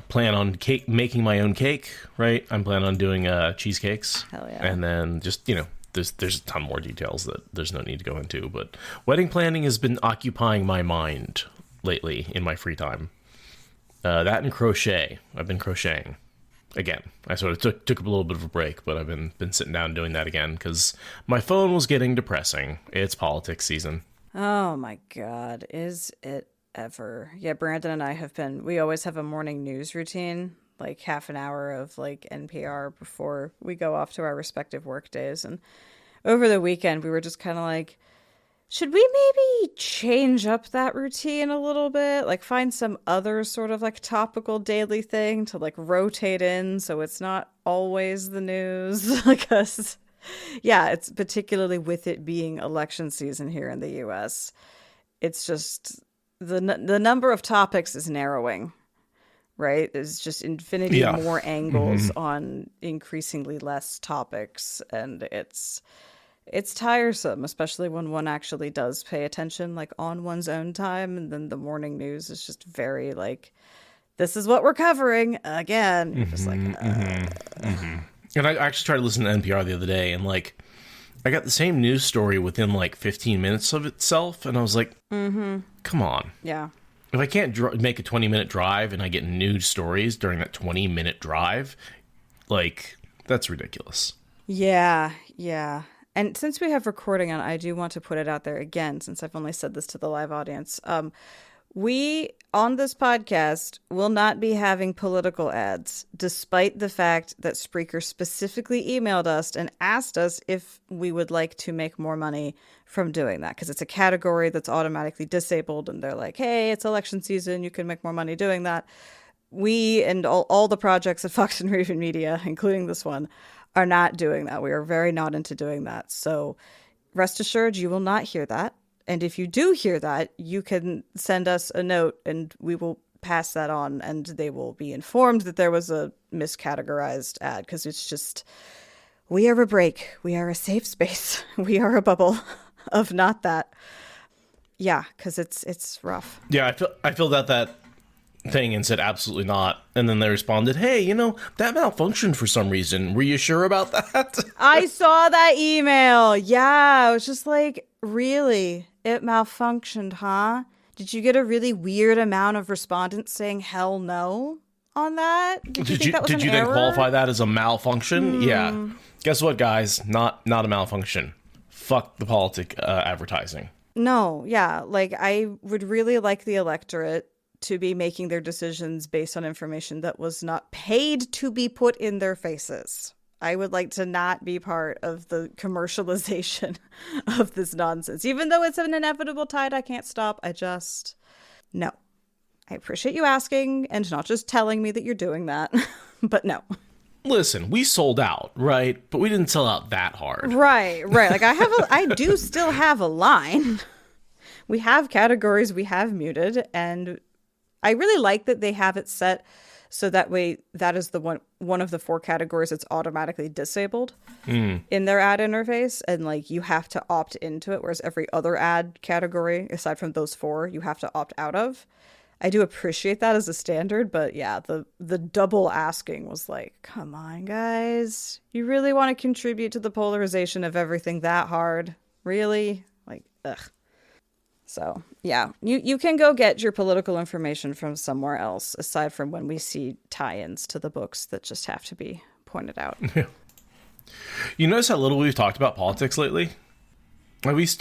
plan on making my own cake, right? I'm planning on doing cheesecakes. Hell yeah. And then just, there's a ton more details that there's no need to go into, but wedding planning has been occupying my mind lately in my free time. That and crochet. I've been crocheting again. I sort of took a little bit of a break, but I've been sitting down doing that again because my phone was getting depressing. It's politics season. Oh my God, is it ever? Yeah, Brandon and I we always have a morning news routine, like half an hour of like NPR before we go off to our respective work days. And over the weekend, we were just kind of like, should we maybe change up that routine a little bit? Like find some other sort of like topical daily thing to like rotate in so it's not always the news. Because, yeah, it's particularly with it being election season here in the US. It's just the number of topics is narrowing, right? There's just infinity more angles on increasingly less topics. And it's tiresome, especially when one actually does pay attention, like on one's own time. And then the morning news is just very like, this is what we're covering again. You're just like, And I actually tried to listen to NPR the other day, and like, I got the same news story within like 15 minutes of itself. And I was like, come on. Yeah. If I can't make a 20-minute drive and I get news stories during that 20-minute drive, like, that's ridiculous. Yeah. And since we have recording on, I do want to put it out there again, since I've only said this to the live audience. We, on this podcast, will not be having political ads, despite the fact that Spreaker specifically emailed us and asked us if we would like to make more money from doing that, because it's a category that's automatically disabled, and they're like, hey, it's election season, you can make more money doing that. We and all the projects at Fox and Raven Media, including this one, are not doing that. We are very not into doing that. So rest assured, you will not hear that. And if you do hear that, you can send us a note and we will pass that on, and they will be informed that there was a miscategorized ad, because it's just, we are a break. We are a safe space. We are a bubble of not that. Yeah, because it's rough. Yeah, I filled out that thing and said absolutely not, and then they responded, hey, that malfunctioned for some reason. Were you sure about that? I saw that email. Yeah, I was just like, really? It malfunctioned, huh? Did you get a really weird amount of respondents saying hell no on that? Did you then qualify that as a malfunction? Yeah. Guess what, guys? Not a malfunction. Fuck the politic advertising. No, yeah. Like, I would really like the electorate to be making their decisions based on information that was not paid to be put in their faces. I would like to not be part of the commercialization of this nonsense. Even though it's an inevitable tide I can't stop, no. I appreciate you asking and not just telling me that you're doing that, but no. Listen, we sold out, right? But we didn't sell out that hard. Right. Like, I do still have a line. We have categories we have muted, and I really like that they have it set So that way, that is the one of the 4 categories that's automatically disabled in their ad interface. And like, you have to opt into it, whereas every other ad category, aside from those 4, you have to opt out of. I do appreciate that as a standard, but yeah, the double asking was like, come on, guys. You really want to contribute to the polarization of everything that hard? Really? Like, ugh. So, yeah, you can go get your political information from somewhere else, aside from when we see tie-ins to the books that just have to be pointed out. You notice how little we've talked about politics lately? It's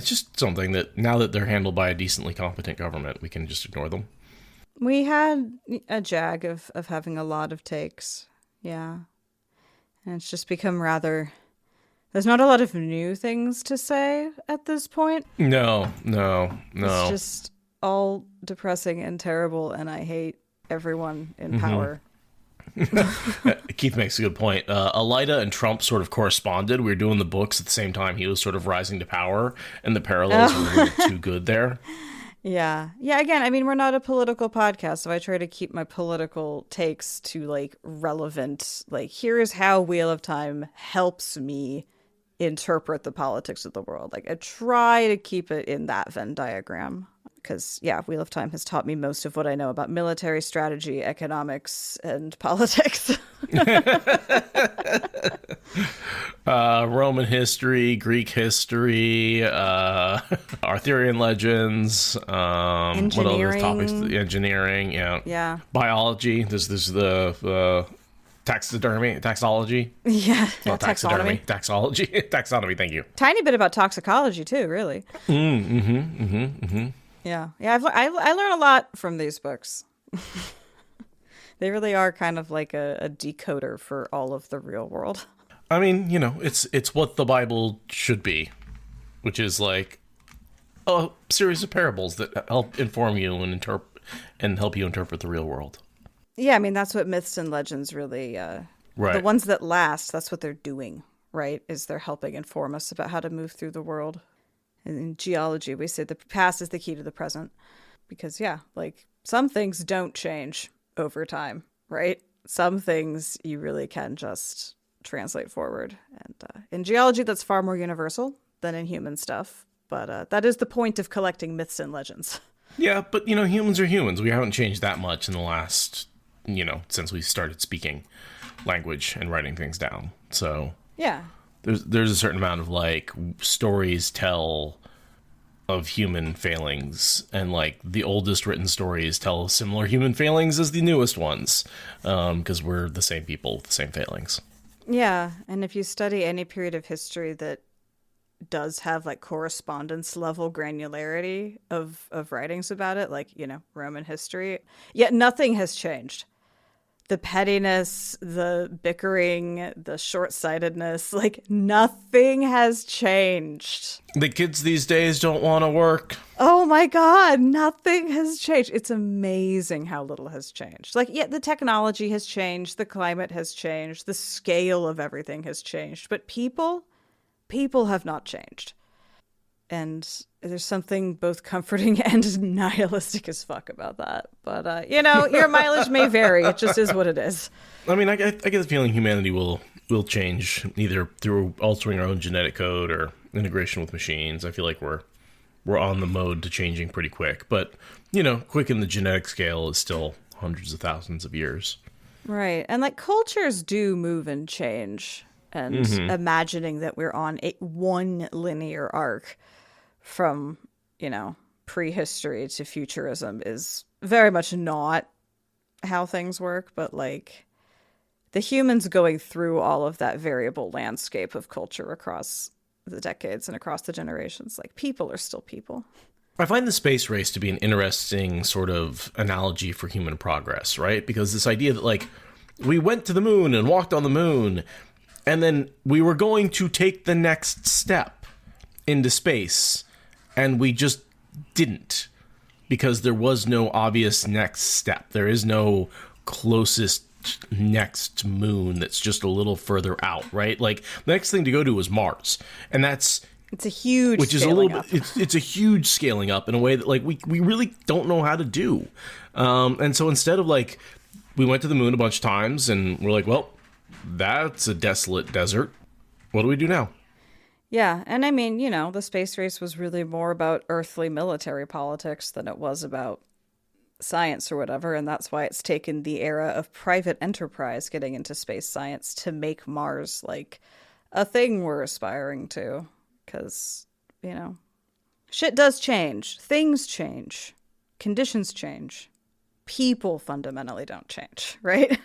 just something that now that they're handled by a decently competent government, we can just ignore them. We had a jag of having a lot of takes. Yeah. And it's just become rather... There's not a lot of new things to say at this point. No. It's just all depressing and terrible, and I hate everyone in power. Keith makes a good point. Alida and Trump sort of corresponded. We were doing the books at the same time he was sort of rising to power, and the parallels were a little too good there. Yeah. Again, I mean, we're not a political podcast, so I try to keep my political takes to like relevant. Like, here's how Wheel of Time helps me interpret the politics of the world. Like, I try to keep it in that Venn diagram. Because, yeah, Wheel of Time has taught me most of what I know about military strategy, economics, and politics. Roman history, Greek history, Arthurian legends, Engineering. What other topics? Engineering, Yeah. Biology. There's the taxonology. Yeah. Not taxidermy. Taxonomy, thank you. Tiny bit about toxicology, too, really. Yeah, I learn a lot from these books. They really are kind of like a decoder for all of the real world. I mean, it's what the Bible should be, which is like a series of parables that help inform you and help you interpret the real world. Yeah, I mean, that's what myths and legends really, right. The ones that last, that's what they're doing, right? Is they're helping inform us about how to move through the world. In geology, we say the past is the key to the present. Because, yeah, like, some things don't change over time, right? Some things you really can just translate forward. And in geology, that's far more universal than in human stuff. But that is the point of collecting myths and legends. Yeah, but, humans are humans. We haven't changed that much in the last, since we started speaking language and writing things down. So, yeah. There's a certain amount of, like, stories tell of human failings, and, like, the oldest written stories tell similar human failings as the newest ones, because we're the same people with the same failings. Yeah, and if you study any period of history that does have, like, correspondence level granularity of writings about it, like, Roman history, yet nothing has changed. The pettiness, the bickering, the short-sightedness, like, nothing has changed. The kids these days don't want to work. Oh my God, nothing has changed. It's amazing how little has changed. Like, yeah, the technology has changed, the climate has changed, the scale of everything has changed, but people have not changed. And there's something both comforting and nihilistic as fuck about that. But, your mileage may vary. It just is what it is. I mean, I get the feeling humanity will change either through altering our own genetic code or integration with machines. I feel like we're on the mode to changing pretty quick. But, quick in the genetic scale is still hundreds of thousands of years. Right. And, like, cultures do move and change. And imagining that we're on one linear arc from, prehistory to futurism is very much not how things work. But, like, the humans going through all of that variable landscape of culture across the decades and across the generations, like, people are still people. I find the space race to be an interesting sort of analogy for human progress, right? Because this idea that, like, we went to the moon and walked on the moon, and then we were going to take the next step into space, and we just didn't, because there was no obvious next step. There is no closest next moon that's just a little further out, right? Like, the next thing to go to is Mars, and that's It's a huge which is a scaling little up. bit it's a huge scaling up in a way that like we really don't know how to do. And so instead of like we went to the moon a bunch of times and we're like, well, that's a desolate desert. What do we do now? Yeah, and I mean, you know, the space race was really more about earthly military politics than it was about science or whatever, and that's why it's taken the era of private enterprise getting into space science to make Mars like a thing we're aspiring to. Because, you know, shit does change. Things change. Conditions change. People fundamentally don't change, right?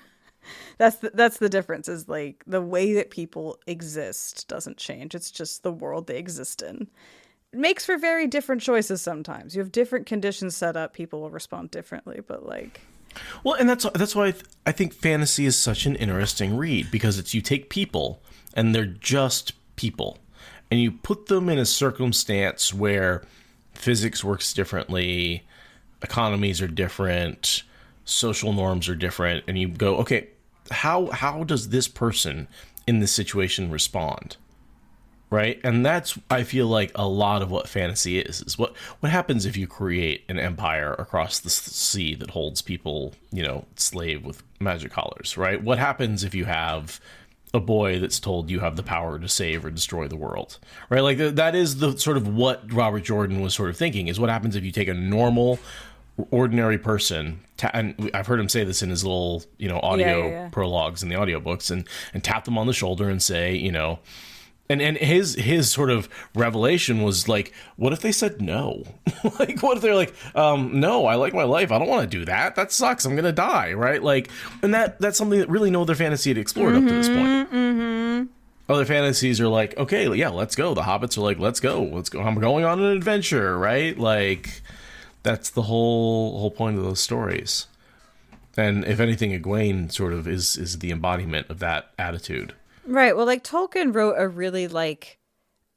That's the difference, is like the way that people exist doesn't change. It's just the world they exist in. It makes for very different choices sometimes. You have different conditions set up, people will respond differently, but like... Well, and that's why I think fantasy is such an interesting read, because it's you take people and they're just people and you put them in a circumstance where physics works differently, economies are different, social norms are different, and you go, okay, how does this person in this situation respond? Right? And that's, I feel like, a lot of what fantasy is what happens if you create an empire across the sea that holds people, you know, slave with magic collars, right? What happens if you have a boy that's told you have the power to save or destroy the world, right? Like that is the sort of what Robert Jordan was sort of thinking, is what happens if you take a normal, ordinary person, and I've heard him say this in his little, you know, audio prologues in the audiobooks, and tap them on the shoulder and say, you know, and his sort of revelation was like, what if they said no? Like, what if they're like, no, I like my life, I don't want to do that, that sucks, I'm gonna die, right? Like, and that's something that really no other fantasy had explored up to this point. Other fantasies are like, okay, yeah, let's go. The hobbits are like, let's go, I'm going on an adventure, right? Like, that's the whole point of those stories. And if anything, Egwene sort of is the embodiment of that attitude. Right. Well, like Tolkien wrote a really like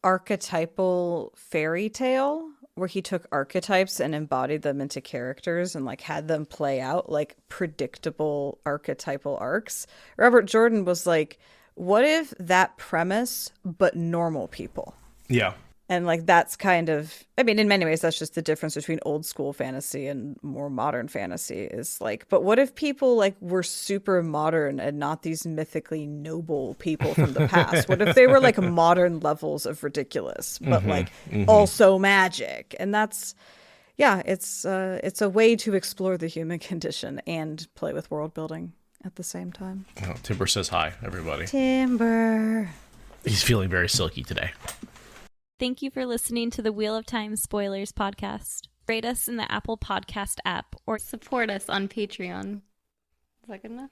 archetypal fairy tale where he took archetypes and embodied them into characters and like had them play out like predictable archetypal arcs. Robert Jordan was like, what if that premise, but normal people? Yeah. And like that's kind of, I mean, in many ways, that's just the difference between old school fantasy and more modern fantasy, is like, but what if people like were super modern and not these mythically noble people from the past? What if they were like modern levels of ridiculous, but like also magic? And that's, yeah, it's a way to explore the human condition and play with world building at the same time. Oh, Timber says hi, everybody. Timber. He's feeling very silky today. Thank you for listening to the Wheel of Time Spoilers podcast. Rate us in the Apple Podcast app or support us on Patreon. Is that good enough?